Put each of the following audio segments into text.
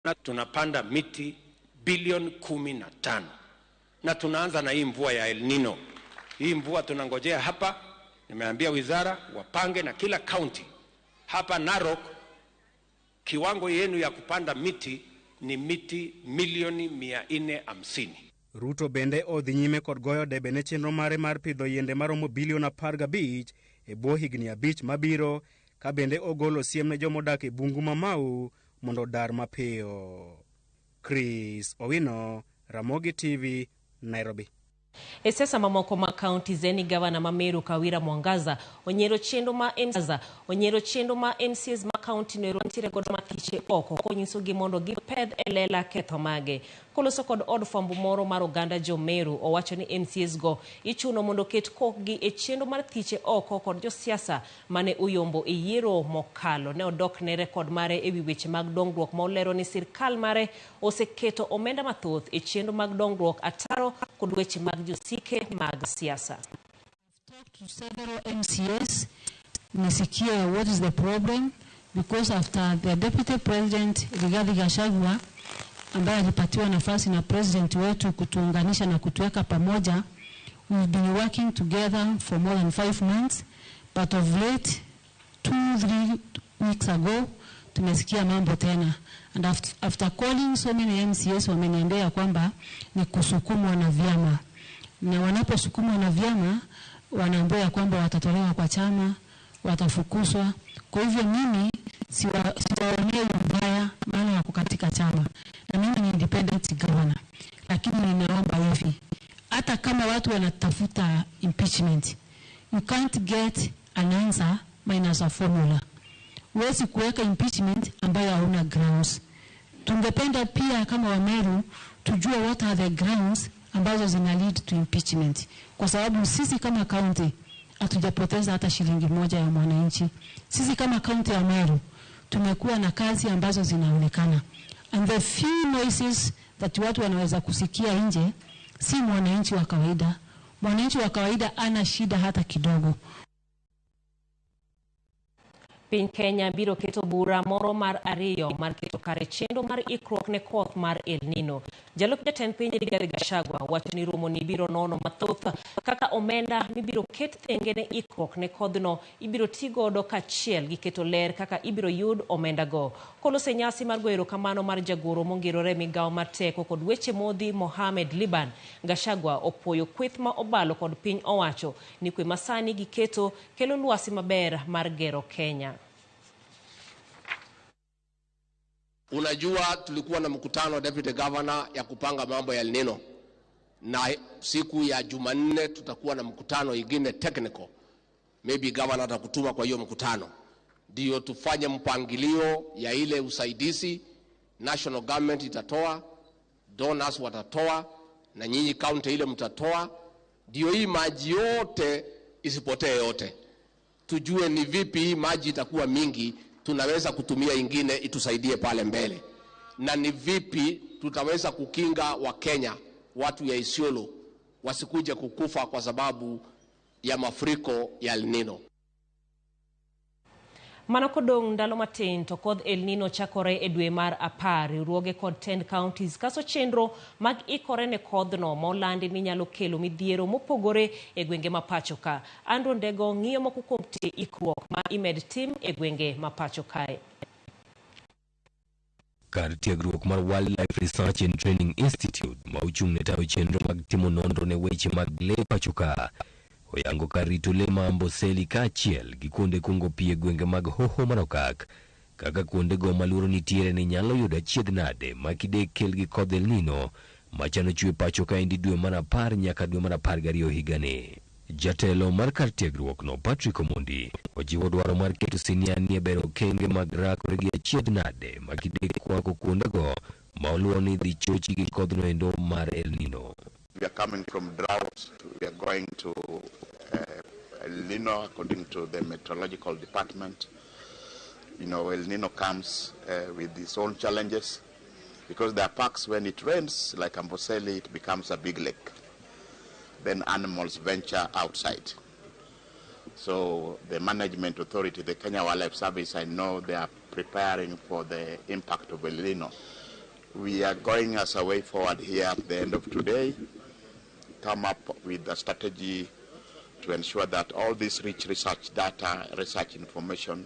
Na tunapanda miti bilioni 15 na tunaanza na hii mvua ya El Nino. Hii mvua tunangojea hapa, nimeambia wizara wapange na kila county. Hapa Narok kiwango yenu ya kupanda miti ni miti milioni 450. Ruto bende odhi nyime kod goyo debe ne chenro mare mar pidho yiende maromo bilion 15 e bwo higni 5 mabiro, ka bende ogolo siem ne jomodak e bungu ma Mau mondo dar mapiyo. Chris Owino, Ramogi TV, Nairobi. E sesa mamoko ma county zeni governor Mameru Kawira Mwangaza onyero chendo ma MCs ma county nero ntire kod matiche oko konyiso gi mondo gi ped elela ketho mage. Koloso kod od fwambo moro mar oganda Jomeru owacho ni MCs go ichuno mondo ket kokgi e chendo mar tiche oko kod josiasa mane uyombo e yiero mokalo. Ne odok ne rekod mare e wi weche mag dongruok ma olero ni sirkal mare oseketo omenda mathoth e chendo mag dongruok ataro kod weche mag josike mag siasa. I've talked to several MCAs, nisikia what is the problem, because after the deputy president Rigathi Gachagua ambaye alipatiwa nafasi na president wetu kutuunganisha na kutuweka pamoja, we've been working together for more than 5 months, but of late 2-3 weeks ago tumesikia mambo tena, and after calling so many MCAs wameniambia kwamba ni kusukumwa na vyama, na wanaposukumwa na vyama wanaambia kwamba watatolewa kwa chama, watafukuzwa. Kwa hivyo mimi siwaonee mbaya maana wako katika chama, na mimi ni independent governor, lakini ninaomba hivi, hata kama watu wanatafuta impeachment, you can't get an answer minus a formula. Huwezi kuweka impeachment ambayo hauna grounds. Tungependa pia kama Wameru tujue what are the grounds ambazo zina lead to impeachment, kwa sababu sisi kama county hatujapoteza hata shilingi moja ya mwananchi. Sisi kama county ya Meru tumekuwa na kazi ambazo zinaonekana, and the few noises that watu wanaweza kusikia nje si mwananchi wa kawaida. Mwananchi wa kawaida ana shida hata kidogo. Piny Kenya biro keto bura moro mar ariyo mar keto kare chendo mar ikruok ne koth mar El Nino. Jalup jatend piny Rigathi Gachagua wacho ni romo ni biro nono mathoth kaka omenda mibiro ket thenge ne ikruok ne kodhno ibiro tigodo kachiel gi keto ler kaka ibiro yud omenda go. Kolose nyasi mar goyo erokamano mar jagoro mongirore migawo mar teko kod weche modhi Mohamed Liban, Gachagua opoyo kweth ma obalo kod piny owacho ni kwe masani gi keto kelo lwasi maber mar gero Kenya. Unajua tulikuwa na mkutano deputy governor ya kupanga mambo ya El Nino, na siku ya Jumanne tutakuwa na mkutano ingine technical. Maybe governor atakutuma kwa hiyo mkutano ndio tufanye mpangilio ya ile usaidizi. National government itatoa, donors watatoa, na nyinyi county ile mtatoa, ndio hii maji yote isipotee yote. Tujue ni vipi hii maji itakuwa mingi, tunaweza kutumia ingine itusaidie pale mbele, na ni vipi tutaweza kukinga wa Kenya, watu ya Isiolo wasikuje kukufa kwa sababu ya mafuriko ya El Nino. Manakodong ndalo matin to kod El Nino chakore e dwe mar 10, riwruoge kod 10 counties kaso chenro mag ikore ne kodhno molandi ni nyalo kelo midhiero mopogore e gwenge mapacho ka. Andrew Ndego ng'iyo moko kuom ikruok ma imed tim e gwenge mapacho kae. Kar tiegruok mar Wildlife Research and Training Institute ma ochung' ne tayo chenro mag timo nonro ne weche mag le pacho ka oyango kar rito le ma Amboseli kaachiel gi kuonde kungo pi e gwenge mag Hoho Manokak kaka kuonde go maluro nitiere ni nyalo yudo achiedh nade ma kidek kel gi kodh El Nino machano chwe pacho ka endi dwe mar 10 nyaka dwe mar 12 higani. Jatelo mar kar tiegruok no Patrick Omondi ojiwo dwaro mar keto siniani e bero kenge mag rakore gi achiedh nade ma kidek kwako kuonde go ma oluwo ni dhi chochi gi kodhno endo mar El Nino. We are coming from drought, we are going to El Nino according to the meteorological department. You know, El Nino comes with its own challenges because there are parks when it rains, like Amboseli, it becomes a big lake. Then animals venture outside. So the management authority, the Kenya Wildlife Service, I know they are preparing for the impact of El Nino. We are going as a way forward here at the end of today, come up with a strategy to ensure that all this rich research data, research information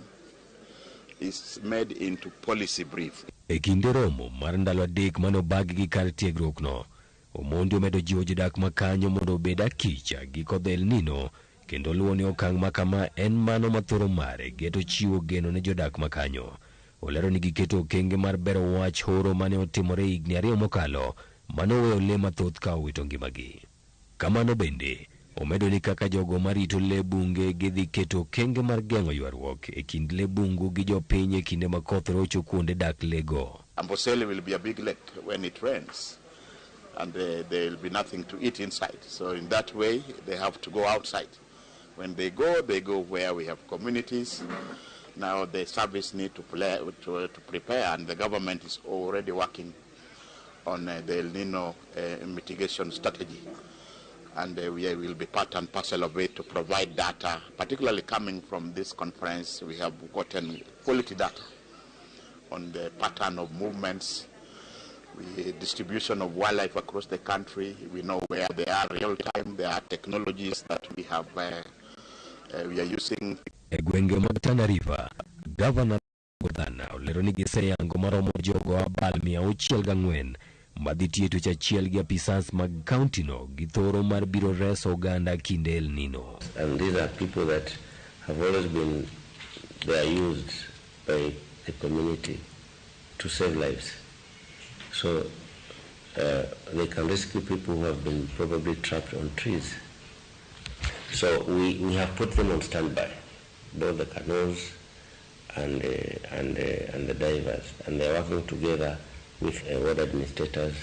is made into policy brief. E kinde romo mar ndalo adek manobagi gi kar tiegruokno, Omondi omedo jiwo jodak makanyo mondo obed akicha gi kodh El Nino, kendo luwo ni okang' makama en mano mathoro mare geto chiwo geno ne jodak makanyo. Olero ni giketo okenge mar bero wach horo mane otimore higni 2 mokalo manoweyo le mathoth ka owito ngimagi. Kamano bende omedo ni kaka jogo marito le bunge gidhi keto okenge mar geng'o ywaruok e kind le bungu gi jopiny e kinde ma koth rocho kuonde dak lego. Amboseli will be a big lake when it rains, and there will be nothing to eat inside. So in that way, they have to go outside. When they go where we have communities. Now the service need to prepare, and the government is already working on the El Nino mitigation strategy. And we will be part and parcel of it to provide data, particularly coming from this conference. We have gotten quality data on the pattern of movements, distribution of wildlife across the country. We know where they are real time. There are technologies that we have we are using. E gwenge mag Tana River, Governor Godana olero ni giseyango maromo jogo abal 604 madhi tiyo tich achiel gi apisas mag county no gi thoro mar biro reso oganda kinde El Nino. And these are people that have always been, they are used by the community to save lives. So they can rescue people who have been probably trapped on trees. So we have put them on standby, both the canoes and the divers, and they are working together with ward administrators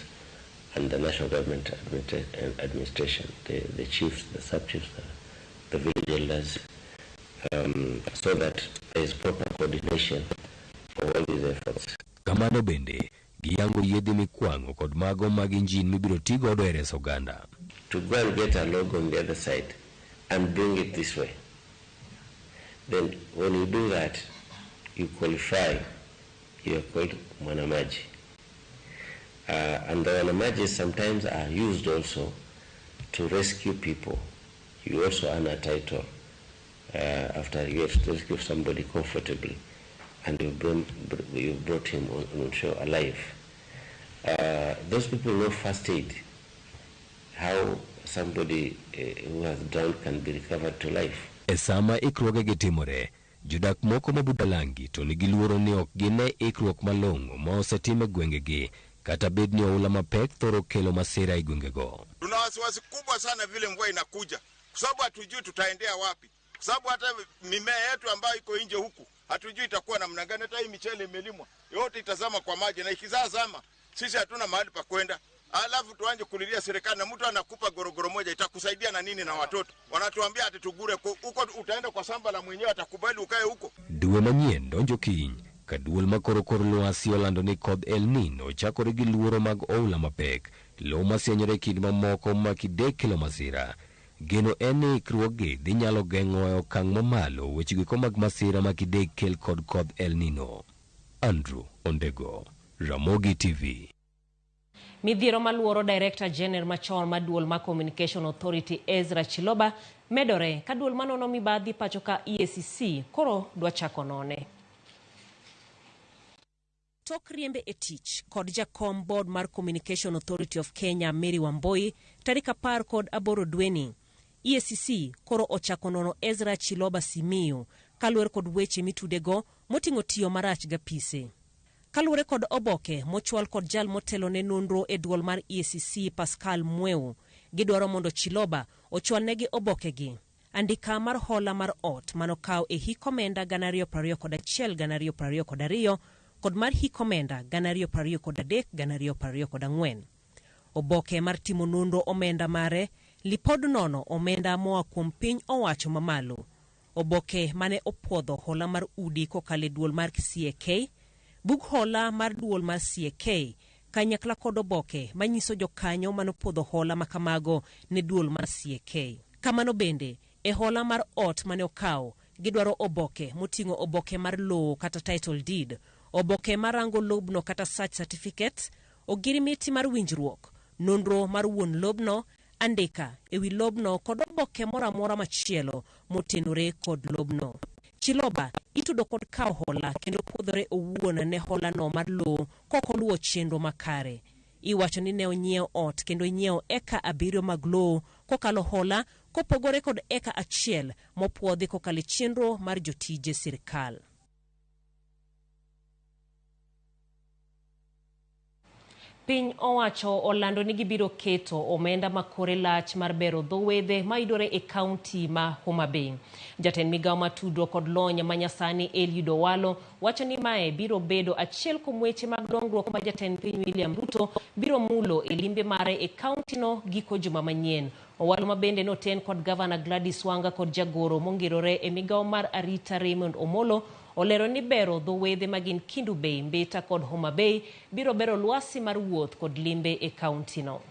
and the national government administration, the chiefs, the sub-chiefs, the village elders, so that there is proper coordination of all these efforts. Kamano bende, giyango yedhe mikwango kod mago mag injin mibiro tigodo e reso oganda. To go and get a log on the other side and bring it this way. Then when you do that, you qualify, you are called Mwanamaji. And the Mwanamajis sometimes are used also to rescue people. You also earn a title after you have rescued somebody comfortably and you brought him on shore alive. Those people know first aid, how somebody who has drowned can be recovered to life. Esama ikruoge gitimore, jodak moko mabudalangi to nigi luoro ni ok gine ikruok malong'o ma osetime gwengegi kata bed ni oula mapek thoro kelo masira e gwengego. Tuna wasiwasi kubwa sana vile mvua inakuja, kwa sababu hatujui tutaendea wapi, kwa sababu hata mimea yetu ambayo iko nje huku hatujui itakuwa namna gani. Hata hii michele imelimwa yote itazama kwa maji, na ikizama sisi hatuna mahali pa kwenda. Alafu tuanje kulilia serikali, na mtu anakupa gorogoro moja itakusaidia na nini? Na watoto wanatuambia ati tugure huko, utaenda kwa shamba la mwenyewe, atakubali ukae huko. Dwe manyien donjo kiny ka duol makorokoro lwasi olando ni kodh El Nino chakore gi luoro mag oula mapek, lo masienyore kind mamoko makidek kelo masira. Geno en ni ikruoge dhi nyalo geng'o e okang' mamalo wechego mag masira makidek kel kod kodh El Nino. Andrew Ondego, Ramogi TV. Midhiero maluoro Director General machon mar duol mar Communication Authority Ezra Chiloba medore ka duol manono mibadhi pacho ka EACC koro dwa chako none. Tok riembe e tich kod jakom board mar Communication Authority of Kenya Mary Wamboi tarik 18 dweni, EACC koro ochako nono Ezra Chiloba Simiyu kaluwore kod weche mitudego moting'o tiyo marach gapise. Kaluwore kod oboke mochwal kod jal motelo ne nonro e duol mar EACC Pascal Mweu, gidwaro mondo Chiloba ochwal negi oboke gi. Andika mar hola mar ot manokaw e hik omenda 2021-2022 kod mar hik omenda 2023-2024. Oboke mar timo nonro omenda mare lipod nono omenda moa kuom piny owacho mamalo. Oboke mane opuodho hola mar udi kokale duol mar CAK, bug hola mar duol mar CAK, kanyakla kod oboke manyiso jokanyo manopuodho hola makamago ne duol mar CAK. Kamano bende, e hola mar ot mane okaw, gidwaro oboke moting'o oboke mar lowo kata title deed, oboke marango lobno kata search certificate, ogirimiti mar winjruok, nonro mar wuon lobno, andika ewi lobno kod oboke moro amora machielo motenore kod lobno. Chiloba itudo kod kawo hola kendo puodhore owuon ne holano mar lowo kokoluwo chenro makare. Iwacho ni ne onyiewo ot kendo nyiewo eka 7 mag lowo kokalo hola kopogore kod eka 1 mopuodhi kokalo chenro mar jotije sirkal. Piny owacho olando ni gibiro keto omenda makore lach mar bero dho wedhe mayudore e kaunti ma Homa Bay. Jatend migawo matudo kod lony manyasani Eliud Owalo wacho ni mae biro bedo achiel kuom weche mag dongruok ma jatend piny William Ruto biro mulo e limbe mare e kaunti no giko juma manyien. Owalo mabende noten kod gavana Gladys Wanga kod jagoro mongirore e migawo mar arita Raymond Omolo olero ni bero dho wedhe magin Kindu Bay, Mbeta kod Homa Bay biro bero lwasi mar wuoth kod limbe e kaunti no.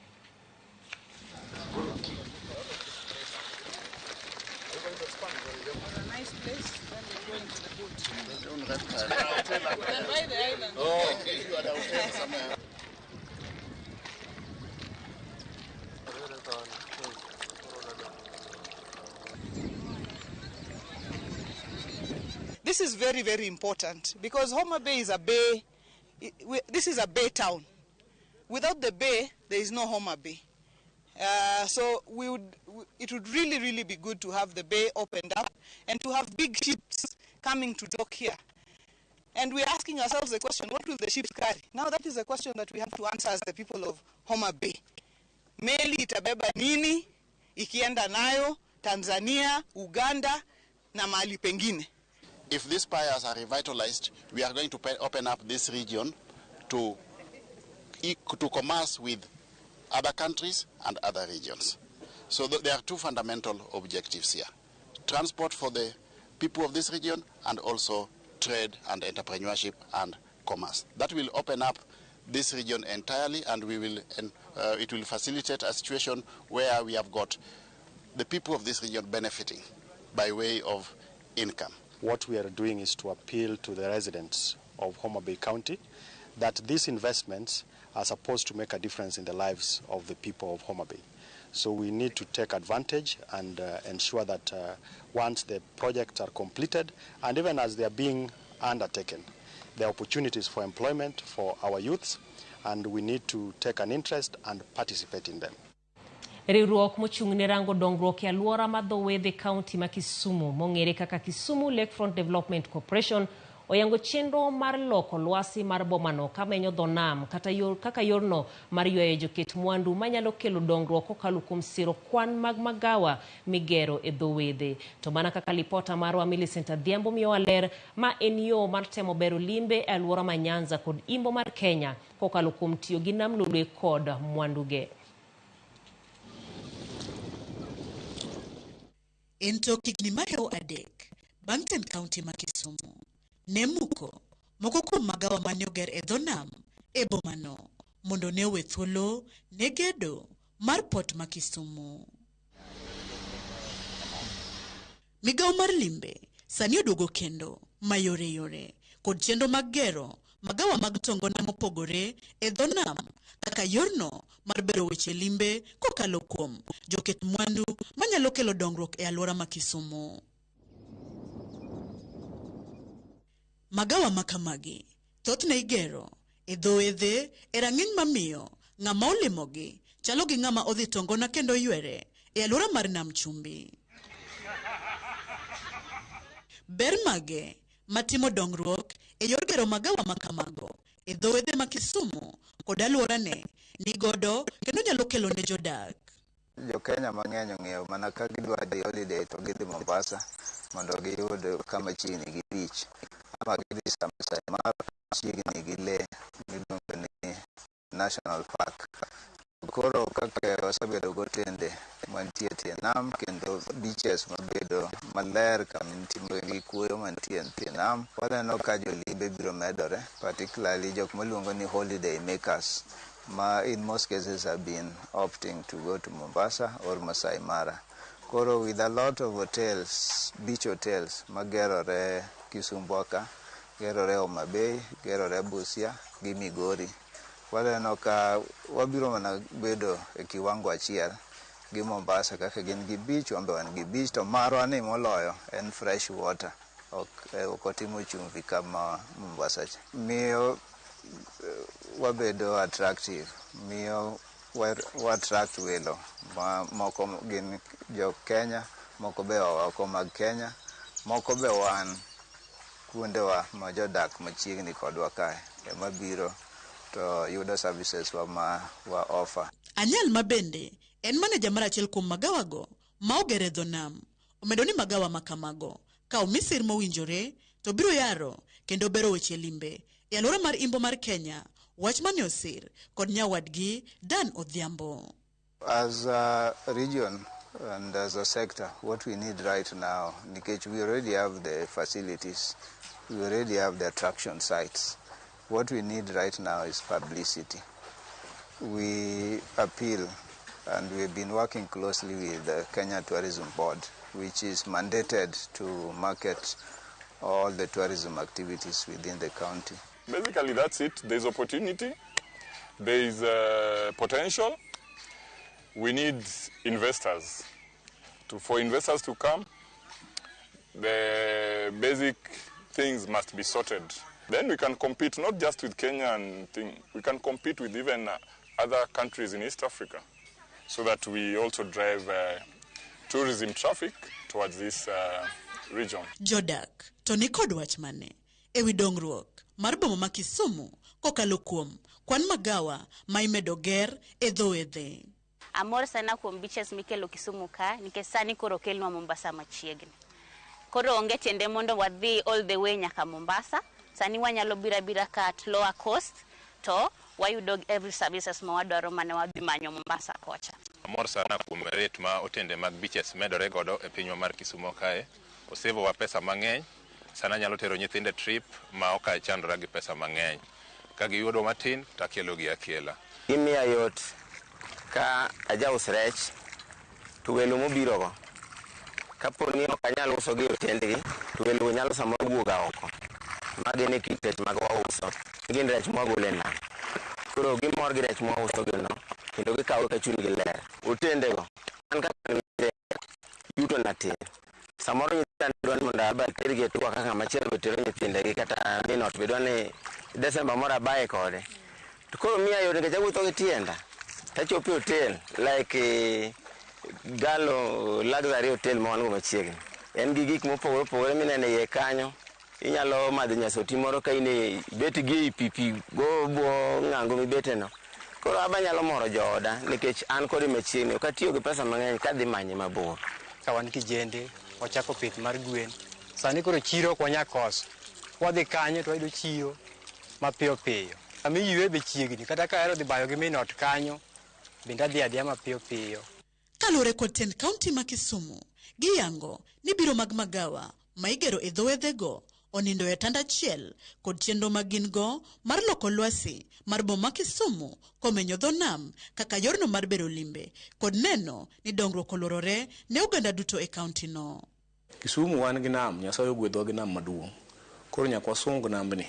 This is very, very important because Homa Bay is a bay. This is a bay town. Without the bay, there is no Homa Bay. So it would really, really be good to have the bay opened up and to have big ships coming to dock here. And we're asking ourselves the question, what will the ships carry? Now that is a question that we have to answer as the people of Homa Bay. Meli itabeba nini, ikienda nayo, Tanzania, Uganda, na mahali pengine. If these piers are revitalized, we are going to open up this region to commerce with other countries and other regions. So there are 2 fundamental objectives here. Transport for the people of this region and also trade and entrepreneurship and commerce. That will open up this region entirely, and it will facilitate a situation where we have got the people of this region benefiting by way of income. What we are doing is to appeal to the residents of Homa Bay County that these investments are supposed to make a difference in the lives of the people of Homa Bay. So we need to take advantage and ensure that once the projects are completed and even as they are being undertaken, there are opportunities for employment for our youths, and we need to take an interest and participate in them. Riwruok mochung'ne rango dongruok e alwora ma dho wedhe kaunti ma Kisumu mong'ere kaka Kisumu Lakefront Development Corporation oyango chenro mar loko lwasi mar bomano kamenyo dho nam kaka yorno mar ywayo joket mwandu manyalo kelo dongruok kokalo kuom siro kwan mag magawa migero e dho wedhe. To mana kaka lipota marwa Millicent Adhiambo miyowa ler, ma en yo mar temo bero limbe e alwora ma Nyanza kod Imbo mar Kenya kokalo kuom tiyo gi nam lolwe kod mwanduge. Ento higni mahewo adek, bang' tend kaunti ma Kisumu, ne muko moko kuom magawa mane oger e dho nam e bomano mondo ne owe thuolo ne gedo mar port ma Kisumu. Migawo mar limbe sani oduogo kendo mayore kod chenro mag gero magawa mag tongone mopogore e dho nam kaka yorno mar bero weche limbe kokalo kuom joket mwandu manyalo kelo dongruok e alwora ma Kisumu. Magawa makamagi thothne igero e dho wedhe e rang'iny mamiyo ng'ama olimogi chalo gi ng'ama odhi tongona kendo ywere e alwora mar nam chumbi. Ber mage matimo dongruok e yor gero magawa makamago e dho wedhe ma Kisumu kod alworane ni godo kendo nyalo kelo ne jodak. Jo Kenya mang'eny ong'eyo mana ka gidwa dhi holiday to gidhi Mombasa mondo giyud kama chiegni gi beach, ama gidhi Masai Mara chiegni gi le miluongo ni National Park. Koro kaka wasebedo gotende mantie tie nam kendo beaches mabedo maler kamintie gi kuoyo mantie tie nam, waneno ka jolimbe biro medore, particularly jok maluongo ni holiday makers, in most cases have been opting to go to Mombasa or Masai Mara. Koro with a lot of hotels, beach hotels, magerore Kisumbwaka, gerore Homa Bay, gerore Busia, gi Migori. waneno ka wabiro mana bedo e kiwango achiel gi Mombasa kaka gin gi beach, wambe wan gi beach, to marwa ni moloyo en fresh water, ok otimo chumvi kama Mombasa cha. Miyo wabedo attractive, miyo wa attract welo moko gin jo Kenya, moko be oko mag Kenya, moko be wan kuondewa ma jodak machiegni kodwa kae ema biro to yudo services wa offer. Anyal Mabende en manager mar achiel kuom magawago ma ogere dho nam. Omedo ni magawa makamago ka omisir mowinjore to biro yaro kendo bero weche limbe e alwora mar Imbo mar Kenya. Wach mane osir kod nyawadgi Dan Odhiambo. As a region and as a sector, what we need right now, nikech we already have the facilities, we already have the attraction sites. What we need right now is publicity. We appeal, and we've been working closely with the Kenya Tourism Board, which is mandated to market all the tourism activities within the county. Basically, that's it. There's opportunity, there's potential. We need investors. For investors to come, the basic things must be sorted. Then we can compete not just with Kenya and thing. We can compete with even other countries in East Africa, so that we also drive tourism traffic towards this region. Jodak to ni kod wach mane ewi dongruok mar boma ma Kisumu kokalo kuom kwan magawa ma imedo ger e dho wedhe. Amor sana kuom beaches mikelo Kisumu ka nikech sani koro kelnwa Mombasa machiegni. Koro onge tiende mondo wadhi all the way nyaka Mombasa. Sani wanyalo bira ka at lower cost to wayudo every services ma wadwaro mane wadhi manyo Mombasa kocha. Amor sana kuom rate ma otende mag beaches medore godo e pinywa mar Kisumu kae. Osevo wa pesa mang'eny. Sana nyalo tero nyithinde trip ma ok chandra gi pesa mang'eny. Ka giyudo matin takelo gi akela. Imiya yot ka ajaus rech to welo mobiro go. Kapo ni ok anyalo uso gi otendgi, to welo nyalo samoro wuoga oko. Magene kit mag wauso. Gin rech mogole na. Koro gimor gi rech mouso gi no. Kendo gikawo ka chuny gi ler. Otende go. An ka yuto na tin. Samoro nyithindo mondo abal tergi tuwa kaka machielo tero nyithindegi kata ni not bedo ni Desemba mora bae kode. To koro miya yore ga jawuotho gi tienda. Tachopo hotel like Galo Luxury Hotel ma wan go machiegni. En gi gik mopogore minene iye kanyo. Inyalo madho nyasoti moro ka ine bet gi pipi go bo ng'ango mibete no. Koro abanyalo moro jooda nikech an kod machiegni ok atiyo gi pesa mang'eny ka dhi manye mabor. Ka wan kijende wachako pith mar gwen. Sani koro chiro konya koso. Wadhi kanyo to wayudo chiro mapiyo piyo. Ami yue be chiegni kata ka ero dhi bayo gi minot kanyo bende adhi adhiya mapiyo piyo. Kalure kod tend county ma Kisumu giyango ni biro mag magawa ma igero e dho wedhego onindo e tanda achiel kod chenro ma gin go mar loko lwasi mar boma Kisumu komenyo dho nam kaka yorno mar bero limbe kod neno ni dongruok olorore ne oganda duto e county no. Kisumu wan gi nam, Nyasaye ogwedho gi nam maduong'. Koro nyaka wasung nambni.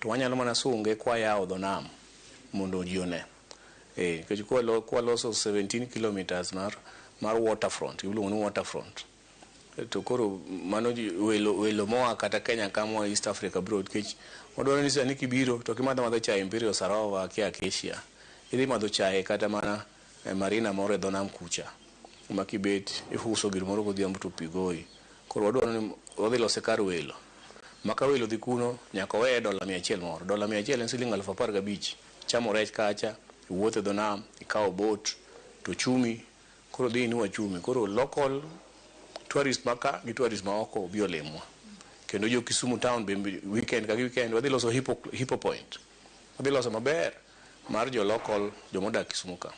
To wanyalo mana sunge kwa yawo dho nam mondo ji one. Kech kwa loso 17 kilometers mar waterfront, iluongo ni waterfront. To koro mano welo moa kata Kenya kama East Africa broad kech wadwaro ni sani kibiro to kimadho chai Imperial Sarawak kia Acacia. Idhi madho chai kata mana marina moro e dho nam kucha. Makibet ihuso gir moro godhiambo to pigoi. Koro wadwaro ni wadhi lose kar welo. Maka welo dhi kuno nyaka weye $100 moro. $100 en siling 15,000. Chamo rech kacha, iwuotho dho nam, ikawo boat to chumi. Koro dhi ni wachumi. Koro local tourist maka gi tourist ma oko bi olemwa. Kendo jo Kisumu town be weekend ka weekend wadhi loso hippo point. Wadhi loso maber mar jo local jo modak Kisumu ka.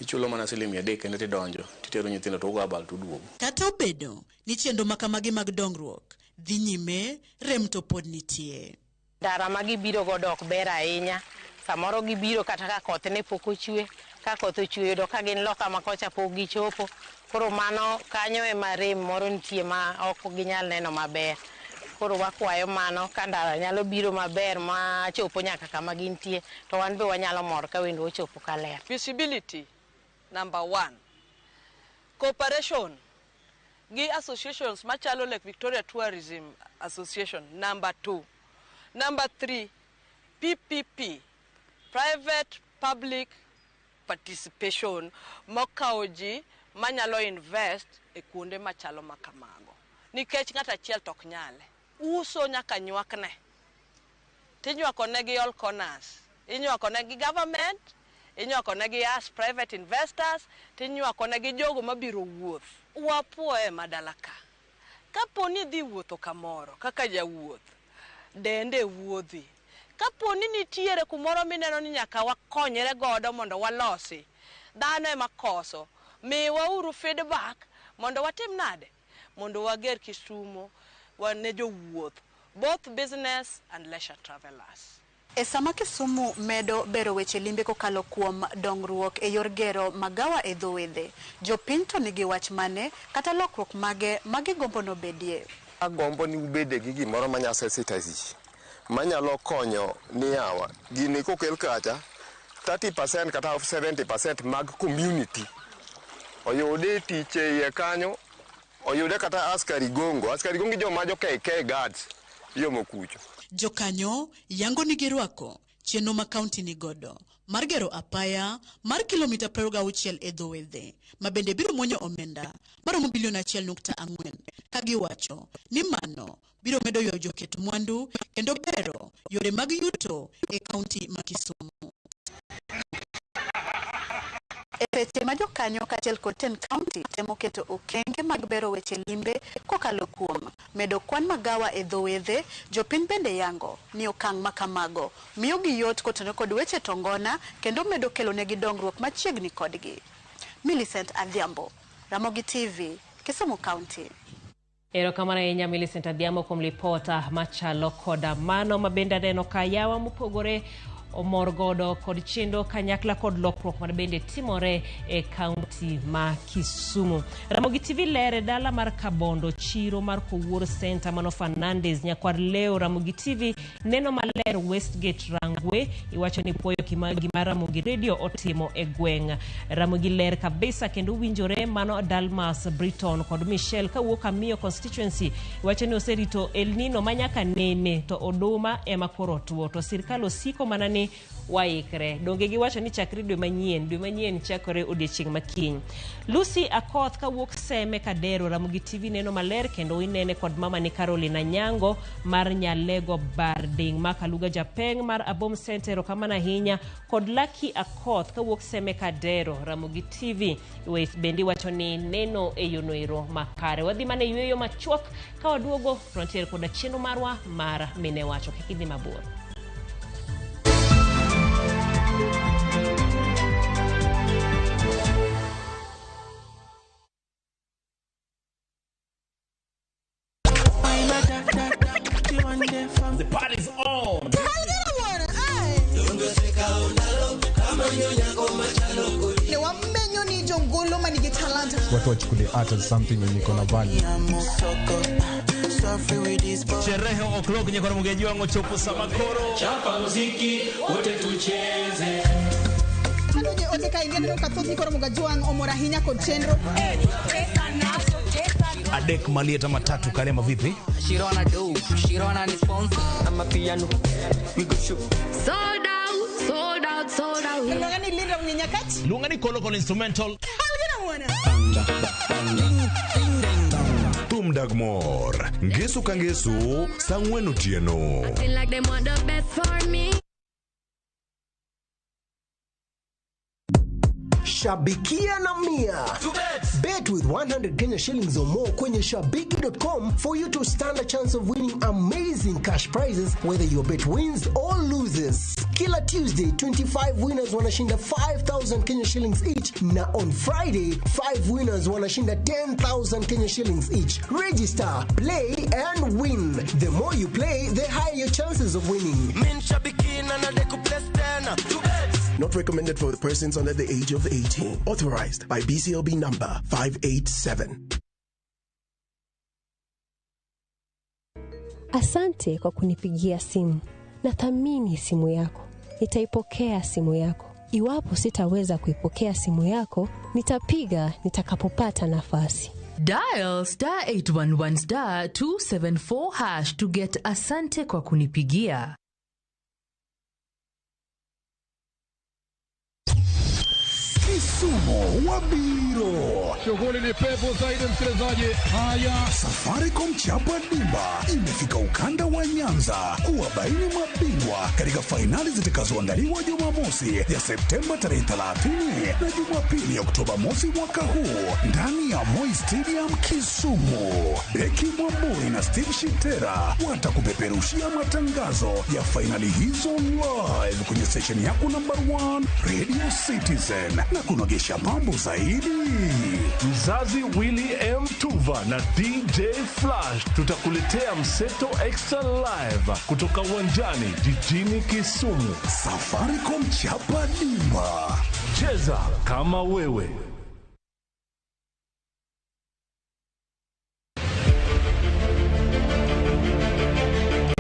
Ichulo mana siling 300 kendo tidonjo titero nyithindo to ugo abal to duogo. Kata obedo ni chenro makamagi mag dongruok dhi nyime, rem to pod nitie. Ndara ma gibiro godo ok ber ahinya. Samoro gibiro kata ka koth ne pok ochwe, ka koth ochwe do ka gin loka makocha pok gichopo. Koro mano kanyo ema rem moro nitie ma ok ginyal neno maber. Koro wakwayo mano ka ndara nyalo biro maber ma chopo nyaka kama gintie to wan be wanyalo mor ka wendo ochopo kaler. Visibility number 1. Cooperation gi associations machalo Lake Victoria Tourism Association number 2. Number 3, PPP, private public participation mokawo ji manyalo invest e kuonde machalo makamago. Nikech ng'ata achiel tok nyale. Uso nyaka nywakne. Tinywako negi all corners. Inywako negi government, inywako negi as private investors, tinywako negi jogo mabiro wuoth. Wapuoye madalaka. Kaponi dhi wuotho kamoro kaka jawuoth, dende wuodhi. Kaponi nitiere kumoro mineno ni nyaka wakonyere godo mondo walosi, dhano ema koso, miwauru feedback mondo watim nade, mondo wager Kisumo wane jowuoth, both business and leisure travelers. E sama Kisumu medo bero weche limbe kokalo kuom dongruok e yor gero magawa e dho wedhe, jopiny to nigi wach mane kata lokruok mage gombo no bedie. Agombo ni ubede gi gimoro manyasesitaji manyalo konyo ni yawa gini kokel kacha 30% kata 70% mag community oyude tich e kanyo, oyude kata askari gongo joma jo KK guards yomo kucho. Jokanyo yango nigi rwako chenro ma kaunti ni godo mar gero apaya mar kilomita 26 e dho wedhe ma bende biro mwonyo omenda maromo bilion 1.4 ka giwacho ni mano biro medo ywayo joket mwandu kendo bero yore mag yuto e kaunti ma Kisumu. Seche ma jokanyo kaachiel kod ten county temo keto okenge mag bero weche limbe kokalo kuom medo kwan magawa e dho wedhe, jopiny bende yango ni okang' makamago miyo gi yot kotenore kod weche tongona kendo medo kelo negi dongruok machiegni kodgi. Millicent Adhiambo, Ramogi TV, Kisumu County. Erokamano ahinya Millicent Adhiambo kuom lipota machalo koda mano mabende aneno ka yawa mopogore omor godo kod chenro kanyakla kod lokruok ma bende timore e kaunti ma Kisumu. Ramogi TV lere dala mar Kabondo, chiro mar Kowuor Center mano Fernandez, nyakwar leo Ramogi TV neno maler Westgate Rangwe, iwacho ni puoyo gima Ramogi Radio otimo e gweng'. Ramogi ler kabisa kendo winjore mano Dalmas Britton kod Michelle kawuok Amiyo constituency, iwacho ni oserito El Nino manyaka nene to oduma ema koro tuo to sirkal osiko manani waikre. Donge giwacho ni chakre dwe manyien chakore odiechieng' makiny. Lucy Akoth kawuok Seme Kadero, Ramogi TV neno maler kendo inene kod mama ni Carolina Nyango mar Nyalego Barding, Makaluga Japeng mar Abom Center, erokamano ahinya kod Lucky Akoth kawuok Seme Kadero, Ramogi TV bendi wacho ni neno e yonoero makare. Wadhi mane yweyo machuok ka waduogo frontier koda chenro marwa mar mine wacho kikidhi mabor. The party's on. Watu wachukulie art as something yenye iko na value. Sherehe o'clock nye kwa Ramogi wangu chopo samakoro. Chapa muziki wote tucheze. Oye, oteka ingene ukathothi kwa Ramogi wangu omora hinya kod chenro. Adek Malieta matatu Kalema vipi? Shirona do, Shirona ni sponsor. I'm a piano. We go shoot. Sold out. Lungani linda mnyenyakati? Lungani kolokol instrumental. Tumdagmor, ngesu kangesu, sangwen otieno. I feel like they want the best for me. Shabikia na mia. Bet with 100 Kenya shillings or more kwenye shabiki.com for you to stand a chance of winning amazing cash prizes whether your bet wins or loses. Kila Tuesday, 25 winners wanashinda 5,000 Kenya shillings each. Na on Friday, 5 winners wanashinda 10,000 Kenya shillings each. Register, play and win. The more you play, the higher your chances of winning. Not recommended for the persons under the age of 18. Authorized by BCLB number 587. Asante kwa kunipigia simu. Nathamini simu yako. Nitaipokea simu yako. Iwapo sitaweza kuipokea simu yako, nitapiga nitakapopata nafasi. Dial *811*274# to get asante kwa kunipigia. Kisumu Wabiro. Shughuli ni pepo zaidi msikilizaji. Haya, Safaricom Chapa Dimba imefika ukanda wa Nyanza kuwabaini mabingwa katika fainali zitakazoandaliwa Jumamosi ya Septemba tarehe 30 na Jumapili Oktoba mosi mwaka huu ndani ya Moi Stadium Kisumu. Beki Mwamburi na Steve Shitera watakupeperushia matangazo ya fainali hizo live kwenye station yako number 1 Radio Citizen na kunogesha mambo zaidi. Mzazi Willy M. Tuva na DJ Flash tutakuletea Mseto Extra Live kutoka uwanjani jijini Kisumu. Safaricom Chapa Dimba. Cheza kama wewe.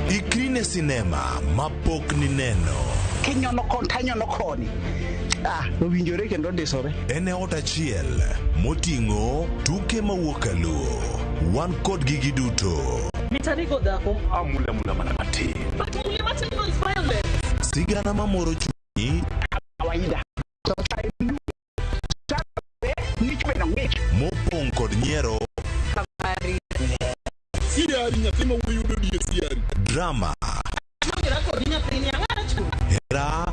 Ikrine Sinema mapok ni neno. Kinyono kontanyo no koni. Nowinjore kendo disore. Ene otachiel motingo tuke mawuokalo. Wan kod gigi duto. Mitaniko dako. Mula manamati. But mula mataniko is violent. Sigana mamoro chuni. Kawaida. Mopong kod nyiero. Siari nyathima wuyudo die siari. Drama. Hera.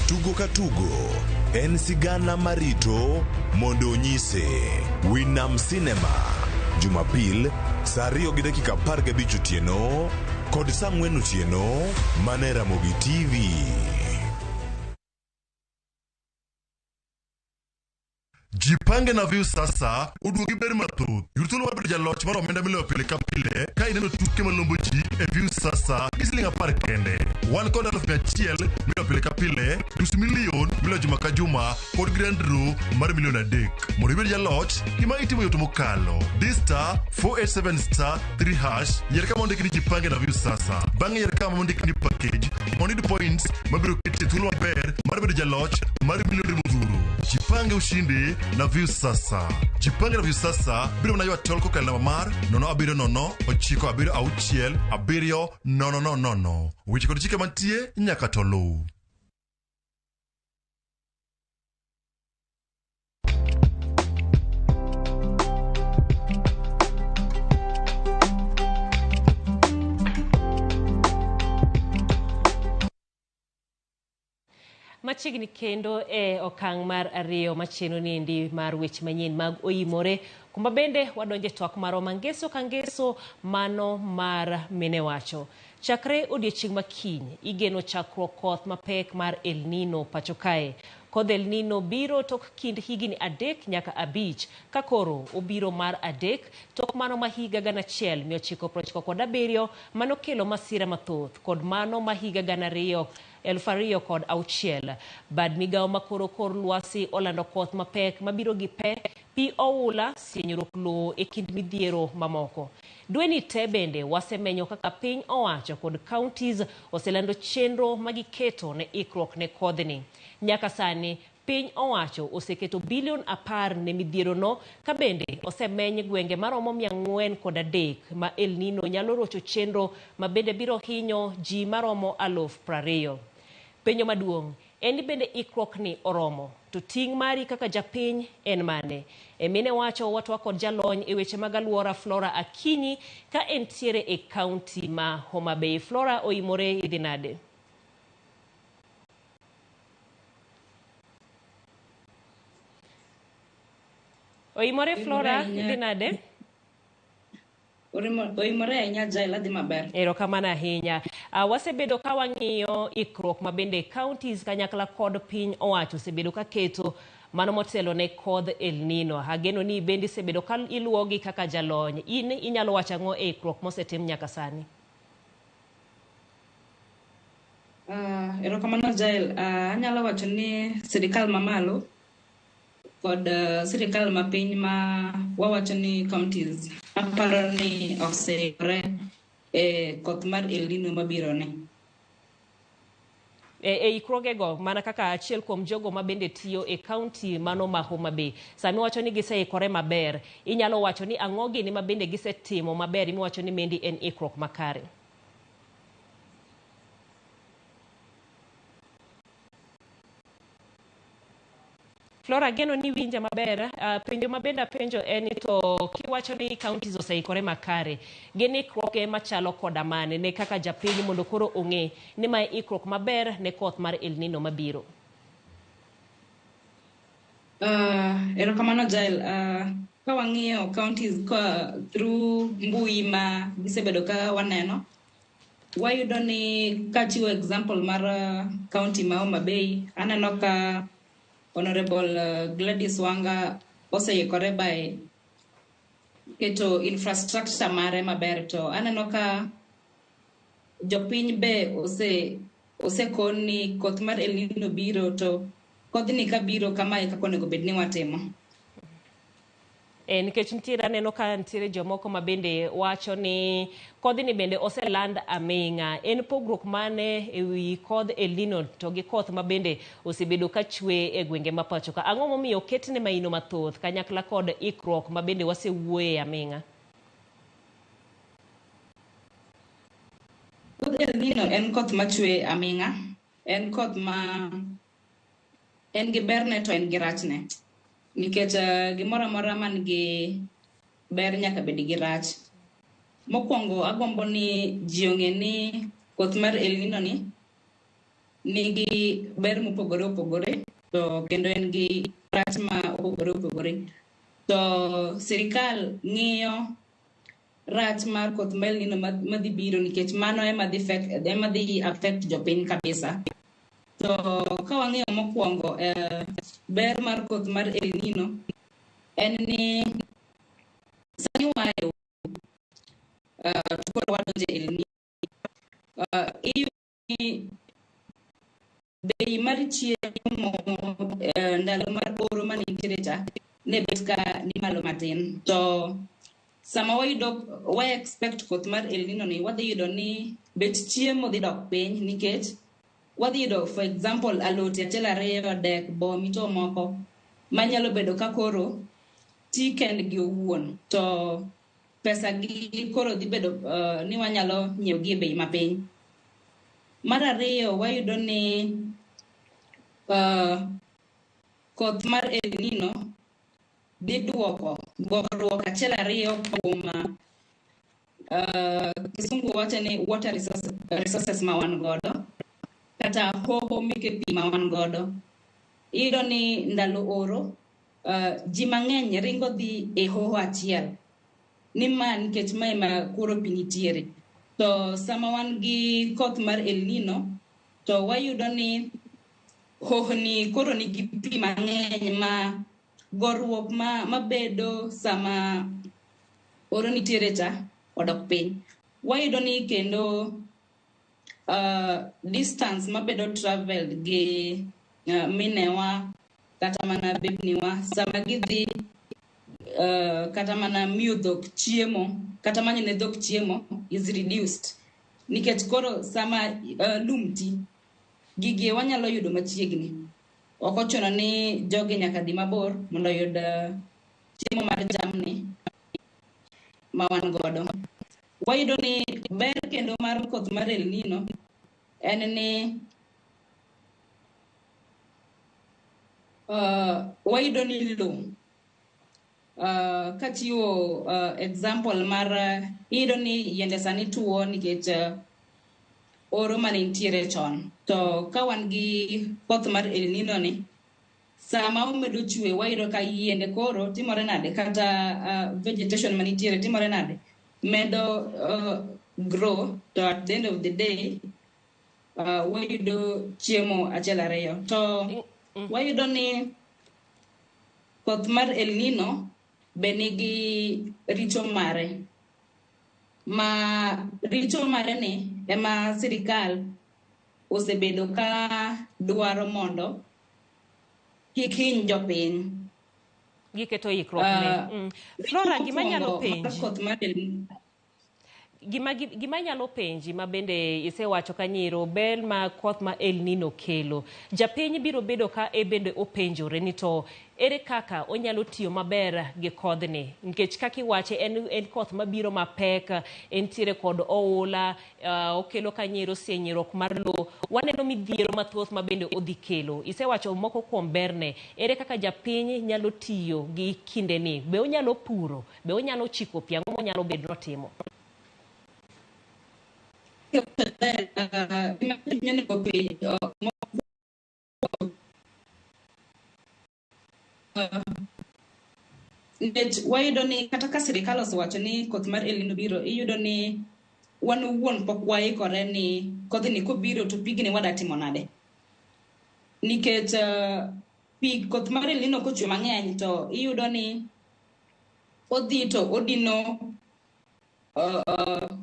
Tugo ka tugo en sigana marito mondo onyise. Winam Cinema Jumapil saa 2:15 otieno kod saa 4 otieno mane Ramogi TV. Jipange na view sasa uduogi ber mathoth. Yurtolo wabedo jaloch mar omenda miloyo pile ka pile ka ineno tuke malombo ji e view sasa isiling 10 kende. Wan kod 100,000 miloyo pile ka pile, nus milion miloyo juma ka juma kod grand draw mar milion 3. Mondo ibed jaloch, gima itimo yot mokalo. Dista 487*3# yier kama ondiki ni jipange na view sasa. Bang'e yier kama ondiki ni package monid points mabiro keti thuolo maber mar bedo jaloch mar milion modhuro. Jipange ushindi na view sasa. Jipange na view sasa biro na ywa tol kokalo namba mar 07096767000. Weche kod chike mantie nyaka to luw. Machiegni kendo okang' mar ariyo machieno nindi mar weche manyien mag OIMORE, kumba bende wadonje twak maro mangeso kangeso mano mar mine wacho. Chakre odiechieng' makiny igeno chakruok koth mapek mar El Nino pachokae. Kodh El Nino biro tok kind higni 3 nyaka 5 ka koro obiro mar 3 tok mano ma higa 1997 mano kelo masira mathoth kod mano ma higa 2006. Bad migawo makoro kor lwasi olando koth mapek mabiro gi pe, pi oula, sienyruok lowo e kind midhiero mamoko. Dweni te bende wasemenyo kaka piny owacho kod counties oselando chenro magiketo ne ikruok ne kodhni. Nyaka sani piny owacho oseketo bilion 10 ne midhiero no, ka bende osemeny gwenge maromo 403 ma El Nino nyalo rocho chenro ma bende biro hinyo ji maromo 20,000. Penjo maduong' en ni bende ikruok ni oromo, to ting' mari kaka japiny en mane? Mine wacho watwa kod jalony e weche mag alwora Flora Akinyi ka entiere e kaunti ma Homa Bay. Flora, OIMORE idhi nade? OIMORE Flora idhi nade? OIMORE ahinya Jael adhi maber. Erokamano ahinya. Wasebedo ka wang'iyo ikruok ma bende counties kanyakla kod piny owacho osebedo ka keto mano motelo ne kodh El Nino. Ageno ni bende sebedo ka iluwogi kaka jalony. In inyalo wacho ang'o e ikruok mosetim nyaka sani? Erokamano Jael, anyalo wacho ni sirikal mamalo kod sirikal mapiny ma wawacho ni counties aparo ni oseikore koth mar El Nino mabiro ne. Ikrogego mana kaka achiel kuom jogo ma bende tiyo e kaunti mano ma Homa Bay. Sami wacho ni giseikore maber. Inyalo wacho ni ang'o gini ma bende gisetimo maber imiwacho ni mendi en ikruok makare. Flora, geno ni winja maber. Penjo mabenda penjo en to kiwacho ni counties oseikore makare. Gin ikruoke machalo koda mane ne kaka japiny mondo koro ong'e ni ma ikruok maber ne koth mar El Nino mabiro. Erokamano Jael, ka wang'iyo counties through mbui ma gisebedo ka waneno, wayudo ni kachiwo example mar county ma Homa Bay, aneno ka Honorable Gladys Wanga oseikore by keto infrastructure mare maber, to aneno ka jopiny be osekon ni koth mar El Nino biro, to kodhni ka biro kamae kaka onego bed ni watimo. Nikech nitiere aneno ka nitiere jomoko ma bende wacho ni kodhni bende oseland aming'a. En pogruok mane e wi kodh El Nino to gi koth ma bende osebedo ka chwe e gwenge ma pacho ka? Ang'o momiyo oketne maino mathoth kanyakla kod ikruok ma bende wasewuoye aming'a? Kodh El Nino en koth ma chwe aming'a. En koth ma en gi berne to en gi rachne. Nikech gimoro amora man gi ber nyaka bed gi rach. Mokwongo agombo ni ji ong'e ni koth mar El Nino ni nigi ber mopogore opogore, to kendo en gi rach ma opogore opogore. To sirikal ng'iyo rach mar koth mar El Nino madhi biro nikech mano ema dhi affect jopiny kabisa. To ka wang'iyo mokwongo ber mar koth mar El Nino en ni sani wayo tukoro wadonje El Nino. Iyudo bei mar chiemo ndalo mar oro manitiere cha ne bet ka ni malo matin. To sama wa expect koth mar El Nino ni wadhi yudo ni bet chiemo dhi dok piny nikech wadhi yudo for example alote achiel ariyo dek bo mito moko manyalo bedo ka koro ti kendgi owuon, to pesa gi koro dhi bedo ni wanyalo nyiewo gi e bei mapiny. Mar ariyo wayudo ni koth mar El Nino dhi duoko goruok achiel ariyo kuom kisungu wacho ni water resources ma wan godo kata hoho meke pi ma wan godo. Iyudo ni ndalo oro ji mang'eny ringo dhi e hoho achiel ni ma nikech mae ma koro pi nitiere. To sama wan gi koth mar El Nino to wayudo ni hoho ni koro nigi pi mang'eny ma goruok mabedo sama oro nitiere cha odok piny. Wayudo ni kendo distance mabedo traveled gi minewa kata mana bebniwa sama gidhi kata mana miyo dhok chiemo kata manyo ne dhok chiemo is reduced nikech koro sama lum ti gigi wanyalo yudo machiegni. Ok ochuno ni jogi nyaka dhi mabor mondo yud chiemo mar jamni ma wan godo. Wayudo ni ber kendo mar koth mar El Nino en ni wayudo ni low kachiwo example mar iyudo ni yiende sani tuo nikech oro mane nitiere chon. To ka wan gi koth mar El Nino ni sama omedo chwe wayudo ka yiende koro timore nade kata vegetation manitiere timore nade medo grow, to at the end of the day wayudo chiemo achiel ariyo. To wayudo ni koth mar El Nino be nigi richo mare, ma richo mare ni ema sirikal osebedo ka dwaro mondo kik hiny jopiny. Giketo ikruok ne. Flora, gima nyalo penji. Gima nyalo penji ma bende isewacho kanyiro bel ma koth ma El Nino kelo. Japiny biro bedo ka bende openjore ni to ere kaka onyalo tiyo maber gi kodhni, nikech kaka iwache en koth mabiro mapek, entiere kod oula, okelo kanyiro sienyruok mar lowo. Waneno midhiero mathoth ma bende odhi kelo. Isewacho moko kuom berne. Ere kaka japiny nyalo tiyo gi kindeni? Be onyalo puro? Be onyalo chiko pi? Ang'o monyalo bedo notimo? Wayudo ni kata ka sirikal osewacho ni koth mar El Nino biro, iyudo ni wan owuon pok waikore ni kodhni kobiro to pigni wada timo nade. Nikech koth mar El Nino kochwe mang'eny to iyudo ni odhi to odino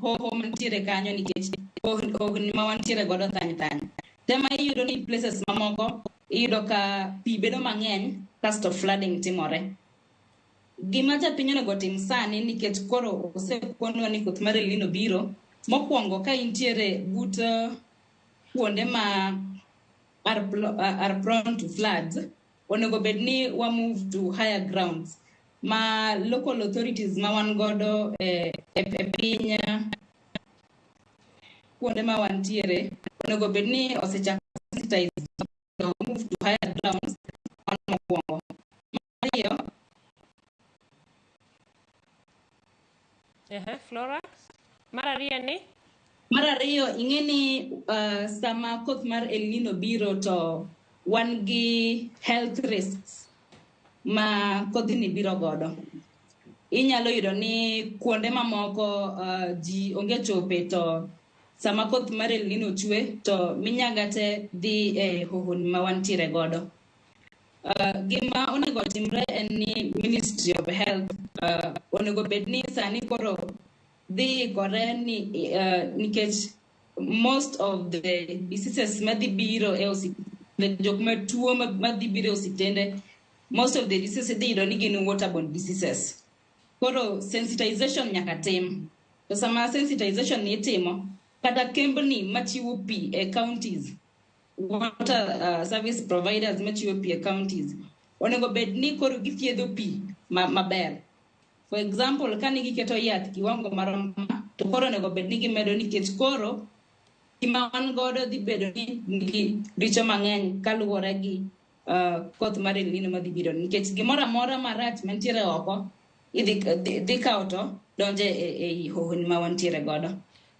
hoho mantiere kanyo nikech ohni ma wantiere godo thany. Tema iyudo ni places mamoko iyudo ka pi bedo mang'eny kasto flooding timore. Gima japiny onego tim sani nikech koro osekonwa ni koth mar El Nino biro, mokwongo ka intiere but kuonde ma are prone to floods, onego bed ni wa move to higher grounds ma local authorities ma wan godo e piny kuonde ma wantiere onego bed ni osechako sensitize to move to higher grounds mokwongo. Flora, mar ariyo ing'e ni sama koth mar El Nino biro to wan gi health risks ma kodhni biro godo. Inyalo yudo ni kuonde mamoko ji onge chope to sama koth mar El Nino chwe to minyaga te dhi e hohoni ma wantiere godo. Gima onego timre en ni Ministry of Health onego bed ni sani koro dhi kore ni nikech most of the diseases madhi biro e osiptende, jok matuo madhi biro e osiptende, most of the diseases idhi yudo ni gin waterborne diseases. Koro sensitization nyaka tim. To sama sensitization ni itimo, kata kembni machiwo pi e counties, water service providers machiwo pi e counties, onego bed ni koro githiedho pi maber. For example, kani giketo yath kiwango marom to koro onego bed ni gimedo nikech koro gima wan godo dhi bedo ni nigi richo mang'eny kaluwore gi koth mar El Nino madhi biro. Nikech gimoro amora marach mantiere oko idhi kawo to donje e hohoni ma wantiere godo.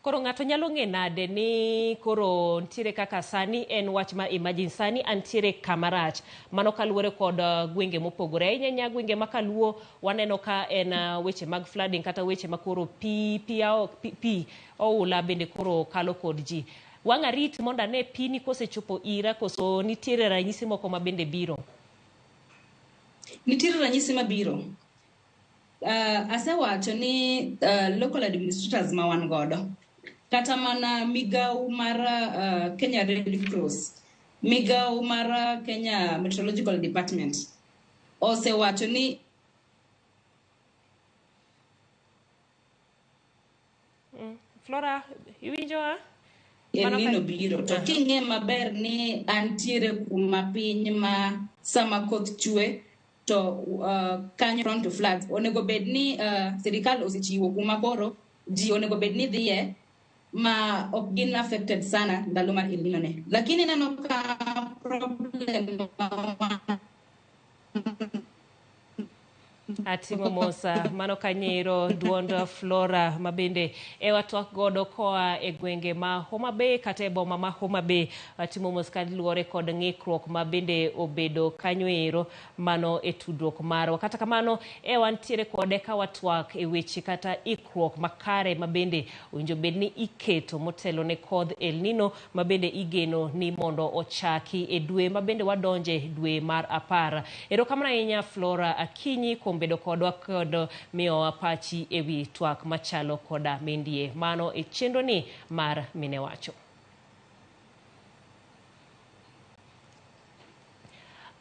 Koro ng'ato nyalo ng'e nade ni koro ntiere kaka sani en wach ma imagine sani antiere kamarach, mano kaluwore kod gwenge mopogore. Ahinya gwenge ma kaluo waneno ka en weche mag flooding kata weche ma koro pi oula bende koro kalo kod ji. Wang'a rit mondo ane pi ni kosechopo ira koso nitiere ranyisi moko ma bende biro? Nitiere ranyisi mabiro. Asewacho ni local administrators ma wan godo, kata mana migao mar Kenya Red Cross, migao mar Kenya Meteorological Department, osewacho ni Flora, iwinjo? El Nino biro. To king'e maber ni antiere kuma piny ma sama koth chwe to kanyo prone to floods, onego bed ni sirikal osechiwo kuma koro ji onego bed ni dhiye ma ok gin affected sana ndalo mar El Nino ne. Lakini neno ka problem Atimo mosa mano kanyero duond Flora mabende watwak godo koa e gwenge ma Homa Bay kata e boma ma Homa Bay. Atimo mos kaluwore kod ng'ikruok mabende obedo kanyo ero mano e tudruok marwa. Kata kamano wantiere kode ka watwak e weche kata ikruok makare mabende owinjo bed ni iketo motelo ne kodh El Nino mabende igeno ni mondo ochaki e dwe mabende wadonje dwe mar 10. Erokamano ahinya Flora Akinyi bedo kodwa kod miyo pachi ewi twak machalo koda mendie mano e chenro ni mar Mine Wacho.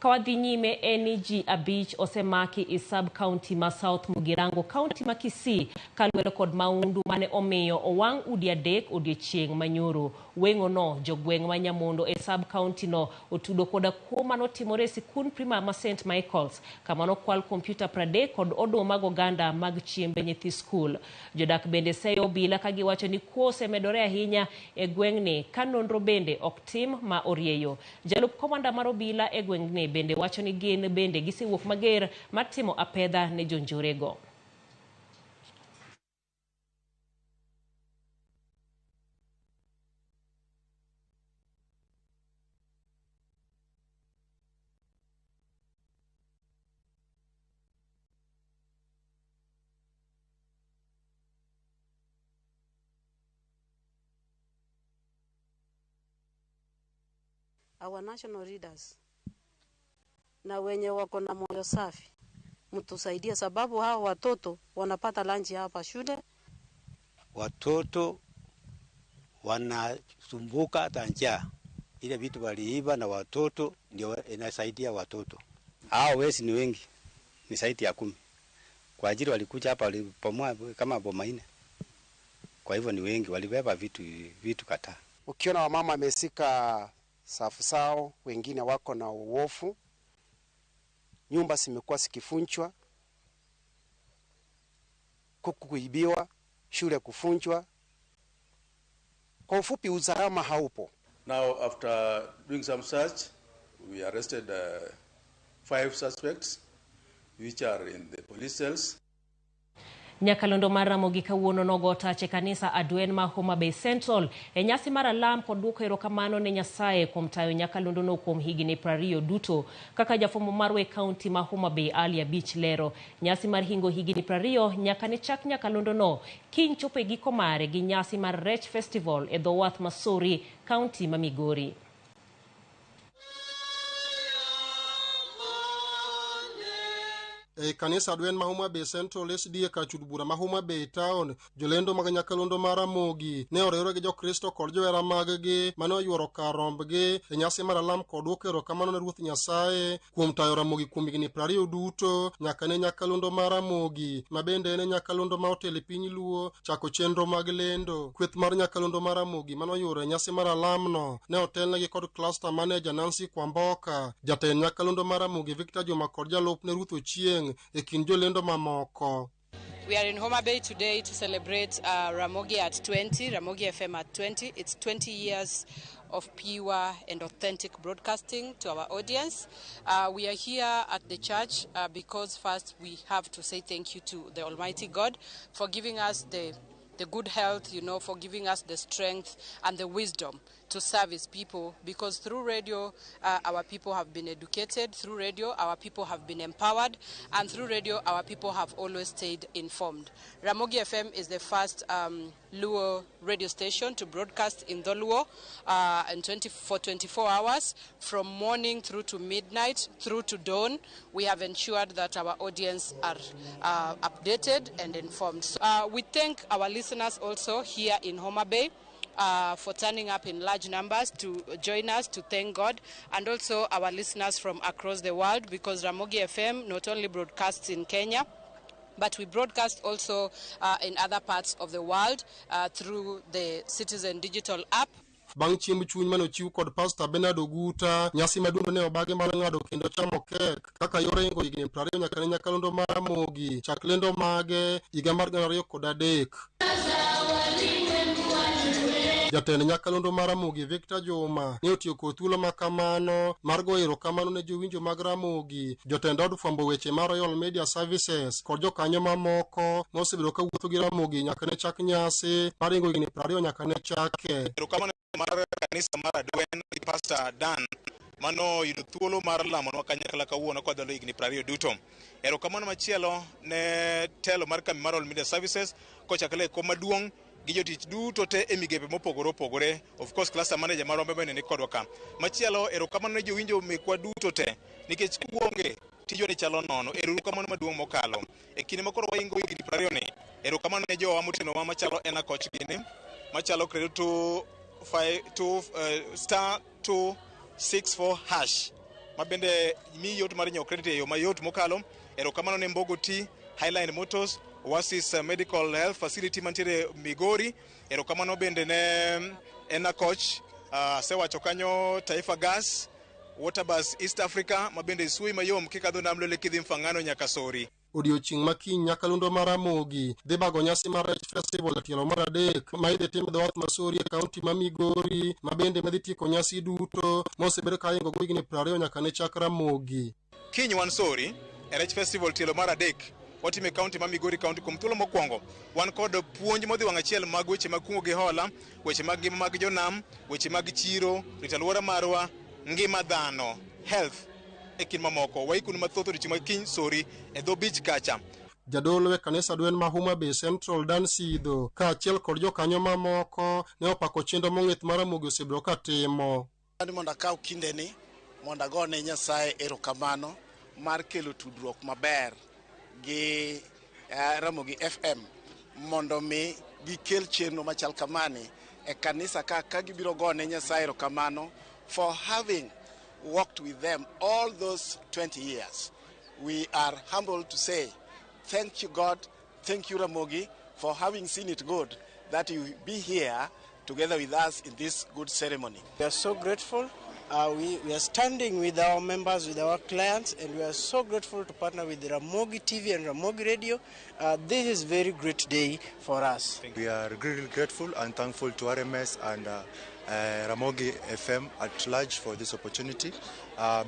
Kawadhi nyime eni ji abich osemaki e sub-county ma South Mugirango, county ma Kisii, kaluwore kod maundu mane omiyo owang' udi adek odiechieng' manyoro. Weng'o no, jogweng' ma Nyamondo e sub-county no otudo koda kuo manotimore e sikund primar ma St. Michael's, kama nokwal kompyuta 30 kod oduma mag oganda mag chiembe nyithi skul. Jodak bende seyo obila ka giwacho ni kuo osemedore ahinya e gweng'ni ka nonro bende ok tim ma orieyo. Jalup komanda mar obila e gweng'ni bende wacho ni gin bende gisewuok mager mar timo apedha ne jonjorego. Our national leaders na wenye wako na moyo safi mtusaidie, sababu hao watoto wanapata lunch hapa shule. Watoto wanasumbuka hata njaa, ile vitu waliiba na watoto ndio inasaidia watoto. Hao wezi ni wengi, ni zaidi ya 10. Kwa ajili walikuja hapa walipomoa kama boma 4. Kwa hivyo ni wengi, walibeba vitu kadhaa. Ukiona wamama wamesika safu sao, wengine wako na uofu, nyumba zimekuwa zikifunjwa, kuku kuibiwa, shule kufunjwa. Kwa ufupi usalama haupo. Now after doing some search, we arrested 5 suspects which are in the police cells. Nyakalondo mar Ramogi kawuono nogo tache kanisa Adwen ma Homa Bay Central e nyasi mar alam kod duoko erokamano ne Nyasaye kuom tayo nyakalondo no kuom higni 20 duto. Kaka jafwambo mar we county ma Homa Bay Ali Abich lero, nyasi mar hingo higni 20 nyaka ne chak nyakalondo no kiny chopo e giko mare gi nyasi mar Rech Festival e dho wath Masori, county ma Migori. E kanisa Adwen ma Homa Bay Central SDA ka chudbura ma Homa Bay Town, jolendo mag nyakalondo mar Ramogi ne oriwore gi jokristo kod johera mag-gi mane oyuoro kar rombgi e nyasi mar alam kod duoko erokamano ne Ruoth Nyasaye kuom tayo Ramogi kuom higni 20 duto nyaka ne nyakalondo mar Ramogi ma bende ne nyakalondo ma otelo e piny Luo chako chenro mag lendo. Kweth mar nyakalondo mar Ramogi mane oyuoro e nyasi mar alam no ne otelnegi kod cluster manager Nancy Kwamboka, jatend nyakalondo mar Ramogi Victor Joma kod jalup ne Ruoth Ochieng e kind jolendo mamoko. We are in Homa Bay today to celebrate Ramogi at 20, Ramogi FM at 20. It's 20 years of pure and authentic broadcasting to our audience. We are here at the church because first we have to say thank you to the Almighty God for giving us the good health, for giving us the strength and the wisdom to serve His people, because through radio our people have been educated, through radio our people have been empowered, and through radio our people have always stayed informed. Ramogi FM is the first Luo radio station to broadcast in the Luo for 24 hours, from morning through to midnight, through to dawn. We have ensured that our audience are updated and informed. So, we thank our listeners also here in Homa Bay for turning up in large numbers to join us to thank God, and also our listeners from across the world, because Ramogi FM not only broadcasts in Kenya, but we broadcast also in other parts of the world through the Citizen Digital app. Bang' chiemb chuny mane ochiw kod Pastor Bernard Oguta, nyasi maduong' ne obagi mar ng'ado kendo chamo kek kaka yore hingo higni 20 nyaka ne nyakalondo mar Ramogi chak lendo mage higa mar 2003. Jatend nyakalondo mar Ramogi Victor Joma ne otiyo kod thuolo makamano mar goyo erokamano ne jowinjo mag Ramogi, jotend od fwambo weche mar Royal Media Services kod jokanyo mamoko mosebedo ka wuotho gi Ramogi nyaka ne chak nyasi mar hingo higni 20 nyaka ne chake. Erokamano mar kanisa mar Adwen gi Pastor Dan mano yudo thuolo mar lamonwa kanyakla kawuono kodolo higni 20 duto. Erokamano machielo ne telo mar kambi mar Royal Media Services kochakle e kom maduong' gi jotich duto te e migepe mopogore opogore. Of course cluster manager mar Rombe bende ni kodwa ka. Machielo erokamano ne jowinjo mekwa duto te nikech kuonge tijoni chalo nono. Erokamano maduong' mokalo e kinde makoro waingo higni 20 ni. Erokamano ne jowa motenowa machalo Ena Koch gini machalo Credo *264# mabende mi yot mar nyiewo credit e yo mayot mokalo. Erokamano ne Mbogo T, Highline Motors, Oasis Medical Health Facility mantiere Migori. Erokamano bende ne Ena Coach, sewacho kanyo Taifa Gas, Waterbus East Africa, mabende Sui mayom kikadho namlo lekidhi Mfangano nyaka Sori. Odiochieng' makiny nyakalondo mar Ramogi dhi bago nyasi mar Rech Festival tielo mar adek ma idhi tim dhowath Masori e kaunti ma Migori, ma bende madhi tieko nyasi duto mosebedo ka ingo higni 20 nyaka ne chak Ramogi. Kiny wan Sori e Rech Festival tielo mar adek watime kaunti ma Migori kaunti kuom thuolo mokwongo. Wan kod puonj modhi wang' achiel mag weche mag kungo gi hola, weche mag ngima mag jonam, weche mag chiro, rito alwora marwa, ngima dhano, health e kin mamoko. Waikunu mathoth odiochieng' mag kiny Sori e dho beach kacha. Jadolo e kanisa dwen ma Homa Bay Central Dan Sidho ka achiel kod jokanyo mamoko ne opako chenro mong'ith mar Ramogi osebedo ka timo. Mondo akaw kindeni mondo agone Nyasaye erokamano mar kelo tudruok maber gi Ramogi FM mondo mi gikel chenro machal kamani e kanisa ka gibiro gone Nyasaye erokamano for having worked with them all those 20 years. We are humbled to say thank you God, thank you Ramogi for having seen it good that you be here together with us in this good ceremony. We are so grateful. We are standing with our members, with our clients, and we are so grateful to partner with the Ramogi TV and Ramogi Radio. This is a very great day for us. We are really grateful and thankful to RMS and Ramogi FM at large for this opportunity.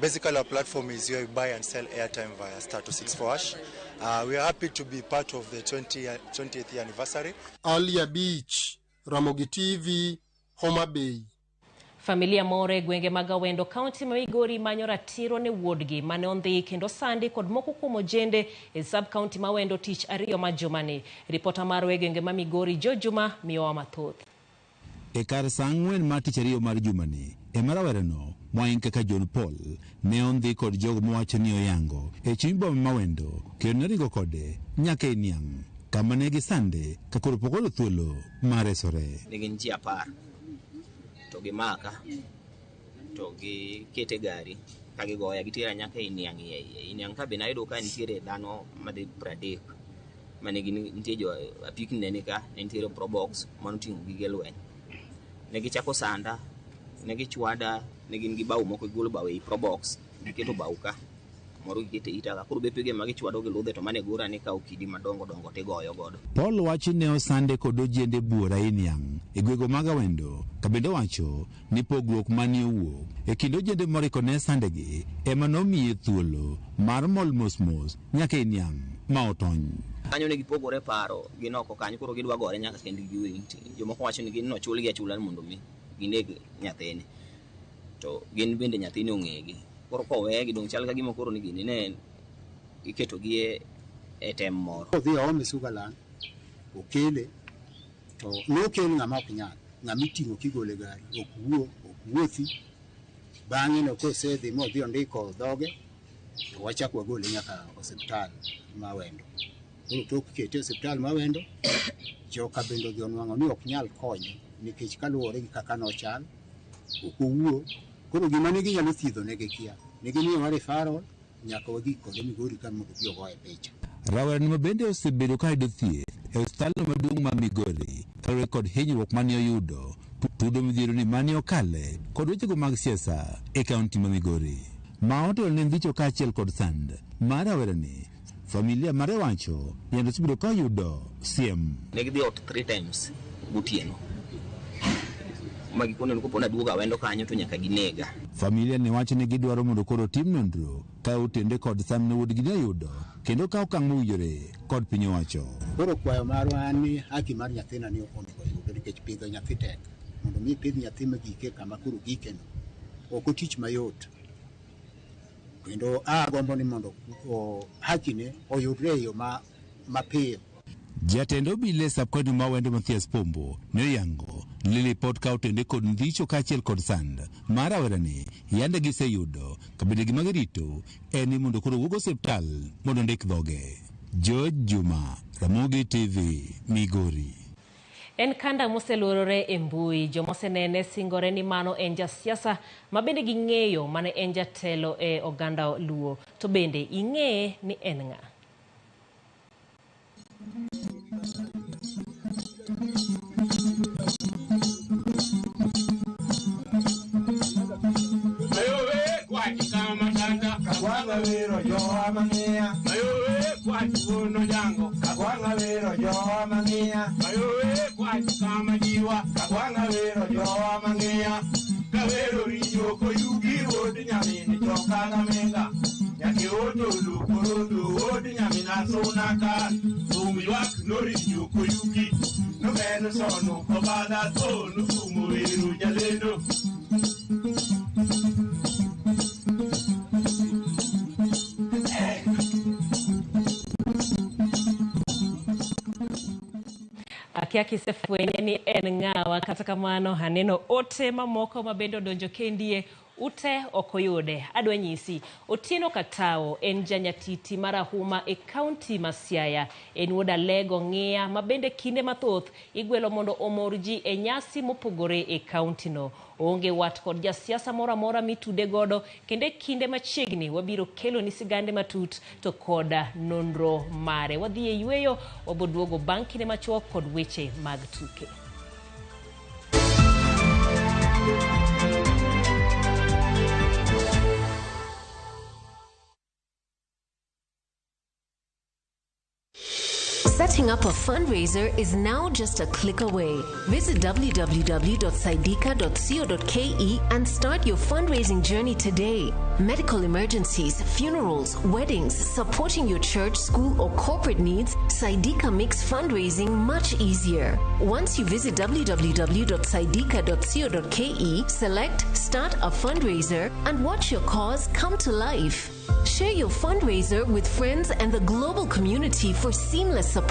Basically, our platform is where we buy and sell airtime via *264#. We are happy to be part of the 20th year anniversary. Alia Beach, Ramogi TV, Homa Bay. Familia more gwenge mag Awendo kaunti ma Migori manyo ratiro ne wuodgi mane ondhi kendo sandi kod moko kuom ojende e sub county ma Awendo tich ariyo ma jumani. Ripota mar gwenge ma Migori Jojuma miyowa mathoth. E kar sa ang'wen mar tich ariyo mar jumani e marawereno moin kaka John Paul ne ondhi kod jogo mowacho ni oyango e chuny boma ma Awendo kendo norigo kode nyaka e niang' kama ne gisande ka koro pokolo thuolo mar resore. Ne gin ji 10 to gimaka to gikete gari ka gigoya gitera nyaka e niang' ka be nayudo ka nitiere dhano madhi 30 mane nitie jo apikni ne nika nitiere probox manoting'o gige lweny. Ne gichako sanda, ne gichwada, ne gin gi baw moko igolo baw e probox, giketo baw ka moro gikete ita ka koro bepege magi chwado gi ludhe to mane gora ne ka ukidi madongo dongo tigoyo godo. Paul wacho ne osande kod ojende buora e niang' e gwego mag Awendo ka bende wacho ni pogruok manie owuok e kind ojende moriko ne sandegi ema nomiye thuolo mar mol mosmos nyaka e niang' ma otony. Kanyo ne gipogore paro ginoko kanyo koro gidwa gore nyaka kendgi giwegi. Jomoko wacho ni gin nochulgi achula mondo mi gineg nyathine to gin bende nyathine ong'egi koro kowegi dong chal ka gima koro ni gini ne iketogi e tem moro. Odhi ome Sugaland okele to nokel ng'ama ok nyal ng'ama iting'o kigole gari ok wuothi bang'e no kosedhi modhi ondiko dhoge to wachako wagole nyaka osiptal ma Awendo. Koro tok kete osiptal ma Awendo joka bende odhi onwang'o ni ok nyal konyo nikech kaluwore gi kaka nochal ok owuo. Koro gima ne ginyalo thiedho ne gikia ne gimiyo referral nyaka wagik kode Migori ka mondo gi ogoye picha. Rawerni ma bende osebedo ka yudo thieth e osiptal maduong' ma Migori kaluwore kod hinyruok mane oyudo tudo midhiero ni mane okale kod wechego mag siasa e kaunti ma Migori ma otelo ne ndhicho kaachiel kod sand mar rawerni. Familia mare wacho yendo sibedo ka yudo siem. Ne gidhi ot 3 times gotieno. Magikone nuko pona duoga Awendo kanyo to nyaka ginega. Familia ne wacho ni gidwaro mondo koro tim nonro ka otende kod sam ne wuodgi ne yudo kendo ka okang' mowinjore kod piny owacho. Koro kwayo marwa ni haki mar nyathina ni onego oyud nikech pidho nyathi tek. Mondo mi pidh nyathi magike kama koro gikeno ok otich mayot. Kendo agombo ni mondo hakine oyudre e yo mapiyo. Jatend obila sub-county ma Awendo Mathias Pombo ne oyango ni lipot ka otende kod ndhicho kaachiel kod sand mar rawerani yande giseyudo ka bende gima girito en ni mondo koro wuog osiptal mondo ndik dhoge. George Juma, Ramogi TV, Migori. En kanda moseluorore e mbui, jomosenene singore ni mano en jasiasa mabende ging'eyo mane en jatelo e oganda Luo. To bende ing'eye ni en ng'a? Akiaki sefwenye ni en ng'awa, kata kamano haneno ote mamoko mabendo donjo kendie ute okoyude. Adwa nyisi, Otieno Katao en janyatiti marahuma e kaunti ma Siaya. En wuod Alego Ng'iya mabende kinde mathoth igwelo mondo omor ji e nyasi mopogore e kaunti no. Onge wat kod jasiasa mora mora mitude godo, kende kinde machiegni wabiro kelo ni sigande matut to koda nonro mare. Wadhi e yweyo, waboduogo bang' kinde machuok kod weche mag tuke. Setting up a fundraiser is now just a click away. Visit www.saidika.co.ke and start your fundraising journey today. Medical emergencies, funerals, weddings, supporting your church, school, or corporate needs, Saidika makes fundraising much easier. Once you visit www.saidika.co.ke, select Start a Fundraiser and watch your cause come to life. Share your fundraiser with friends and the global community for seamless support.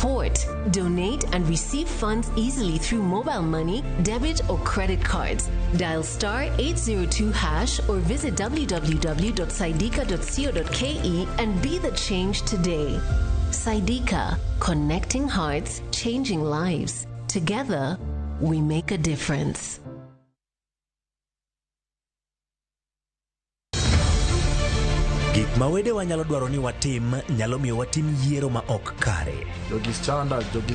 Donate and receive funds easily through mobile money, debit, or credit cards. Dial *802# or visit www.saidika.co.ke and be the change today. Saidika, connecting hearts, changing lives. Together, we make a difference. Gik mawede wanyalo dwaro ni watim nyalo miyo watim yiero ma ok kare. Jogi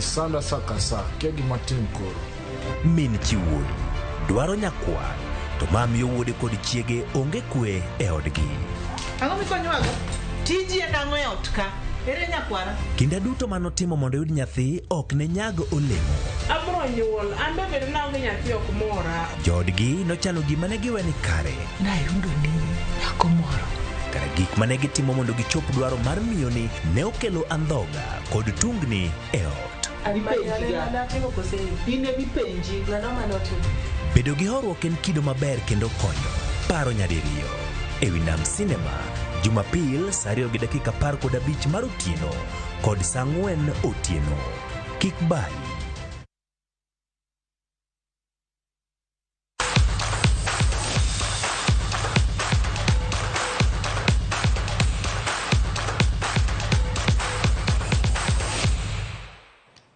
sanda sakasa, kegi matim koro. Min chiwuoyi dwaro nyakwa, to mamiyo wuode kod chiege onge kwe e odgi. Ang'o mikonywago? Tiji en ang'o e ot ka? Ere nyakwara? Kinde duto manotimo mondo yud nyathi ok ne nyag olemo. Abro nyuol, an be bedo naonge nyathi ok mora. Joodgi nochano gima ne giweni kare. Nayudo ni nyako moro. Kare gik mane gitimo mondo gichop dwaro mar miyoni ne okelo andhoga kod tungni e ot. Bedo gi horuok en kido maber kendo konyo. Paro nyadiriyo. Ewi Nam Cinema, Jumapil saa 2:15 mar otieno kod saa 4 otieno. Kik bayi.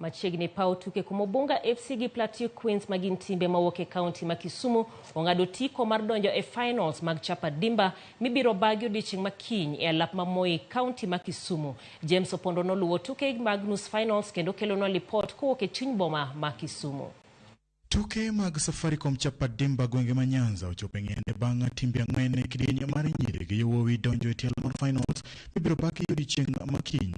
Machiegni pau tuke kumobunga FC gi Plateau Queens magin timbe mawuok e kaunti ma Kisumu ong'ado tiko mar donjo e finals mag chapa dimba mibiro bagi odiochieng' makiny e alap ma Moi kaunti ma Kisumu. James Opondo noluwo tuke mag nus finals kendo kelonwa lipot kowuok e chuny boma ma Kisumu. Tuke mag Safaricom chapa dimba gwenge ma Nyanza ochopo ng'ende bang' timbe 4 e kidieny mar nyiri gi yowuowi donjo e tielo mar finals mibiro bagi odiochieng' makiny.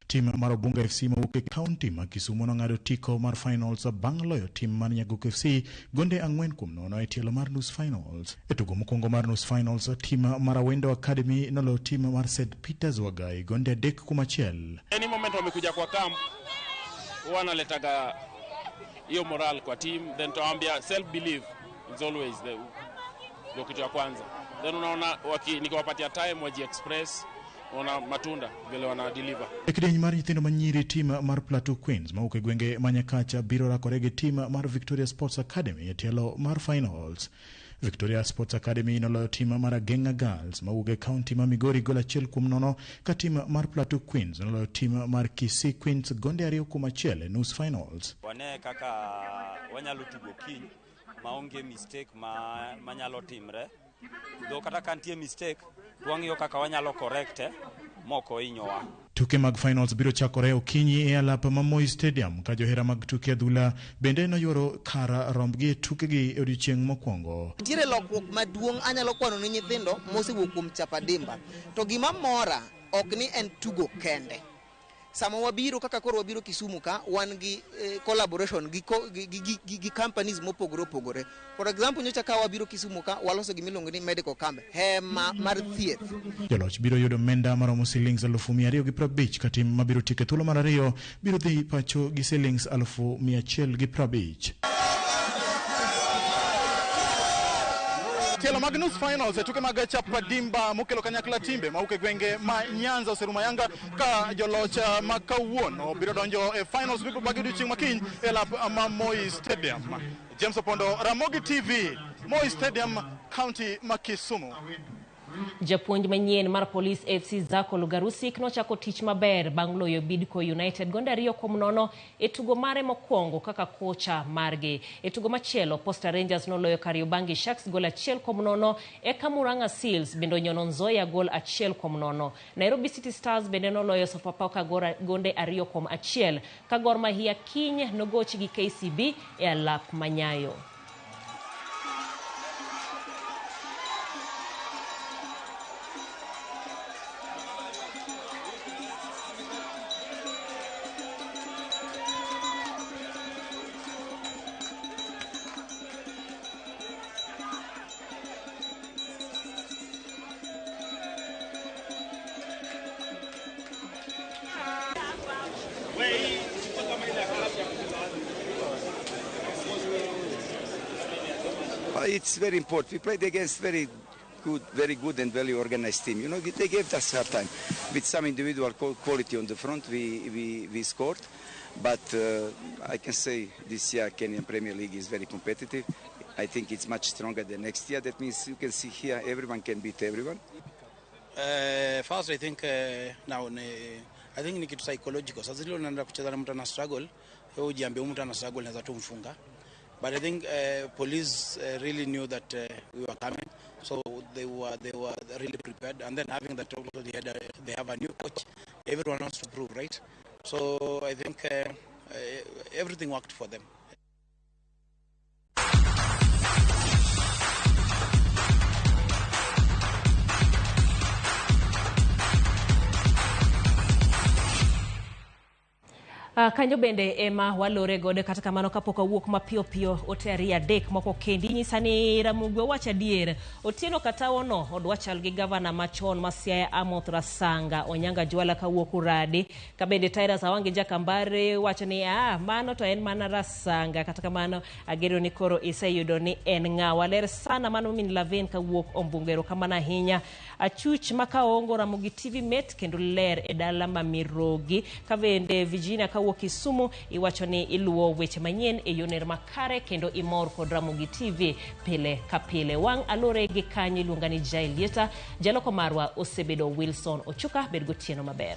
Tim mar Obunga FC mawuok e kaunti ma Kisumu nong'ado tiko mar finals bang' loyo tim mar Nyaguko FC gonde 4-0 e tielo mar nus finals. E tugo mokwongo mar nus finals, tim mar Awendo Academy noloyo tim mar St Peters Wagai gonde 3-1. Any moment wamekuja kwa camp wanaletaga hiyo moral kwa team, then tuambia self belief is always the kitu ya kwanza, then unaona nikiwapatia time waji express ona matunda vile wana deliver. Kidieny mar nyithindo manyiri tim mar Plateau Queens mawuok e gwenge Manyakacha biro rakore gi tim mar Victoria Sports Academy e tielo mar finals. Victoria Sports Academy noloyo tim mar Agenga Girls mawuok county ma Migori goal 1-0 ka tim mar Plateau Queens noloyo tim mar Kisii Queens gonde 2-1 e nus finals. Wane kaka wanyalo tugo kiny maonge mistake manyalo timre. Do kata kantie mistake wang'iyo kaka wanyalo correct moko inyowa. Tuke mag finals biro chakore okinyi e alap ma Moi Stadium ka johera mag tuke adhula bende noyuoro kar rombgi e tukegi odiochieng' mokwongo. Nitiere lokruok maduong' anyalo kwano ne nyithindo mosewuok kuom chapadimba. To gima mora ok ni en tugo kende. Sama wabiro kaka koro wabiro Kisumu ka wan gi collaboration gi companies mopogore opogore. For example nyocha ka wabiro Kisumu ka waloso gimiluongo ni medical camp hema mar thieth. Joloch biro yudo menda maromo shillings 250 ka tim mabiro tike thuolo mar ariyo biro dhi pacho gi shillings 150. Tielo mag nus finals tuke mag chapadimba mokelo kanyakla timbe mauke gwenge ma Nyanza Oseruma Yanga ka joloch ma kawuono biro donjo e finals biro bagi odiochieng' makiny e lap ma Moi Stadium. James Opondo, Ramogi TV, Moi Stadium, County ma Kisumu. Japuonj manyien mar Police FC Zako Lugarusik nochako tich maber bang' loyo Bidco United gonde 2-0 e tugo mare mokwongo kaka kocha margi. E tugo machielo Posta Rangers noloyo Kariobangi Sharks gol 1-0 e Murang'a Seals bende onyono Nzoia gol 1-0. Nairobi City Stars bende noloyo Sofapaka gonde 2-1 ka Gor Mahia kiny nogochi gi KCB e alap Manyayo. It's very important. We played against very good and very organized team. You know, they gave us hard time. With some individual quality on the front, we scored. But I can say this year Kenyan Premier League is very competitive. I think it's much stronger than next year. That means you can see here everyone can beat everyone. First, I think now I think ni kitu psychological. Sasa zile unaenda kucheza na mtu ana struggle, wewe ujiambie mtu ana struggle naweza tu mfunga. But I think police really knew that we were coming, so they were really prepared. And then having that also they have a new coach. Everyone wants to prove, right? So I think everything worked for them. Kanyo bende ema walore gode kata kamano kapok awuok mapiyo piyo oteria dek moko kendi nyisani Ramogi wacha dier Otieno Katawono odwachal gi gavana machon ma Siaya Amoth Rasanga Onyanga Jwala kawuok Uradi ka bende Tyrus Awange Jakambare wacho ni mano to en mana Rasanga kata kamano agero ni koro iseyudo ni en ng'awa ler sana mano min Laven kawuok Ombungero kamana hinya achuch makaongo Ramogi TV met kendo ler e dala ma Mirogi ka bende Virginia kawuok Kisumu iwacho ni iluwo weche manyien e yoner makare kendo imor kod Ramogi TV pile ka pile. Wang alore gi kanyi lungani Jailieta jaloko marwa osebedo Wilson Ochuka bedgo tieno maber.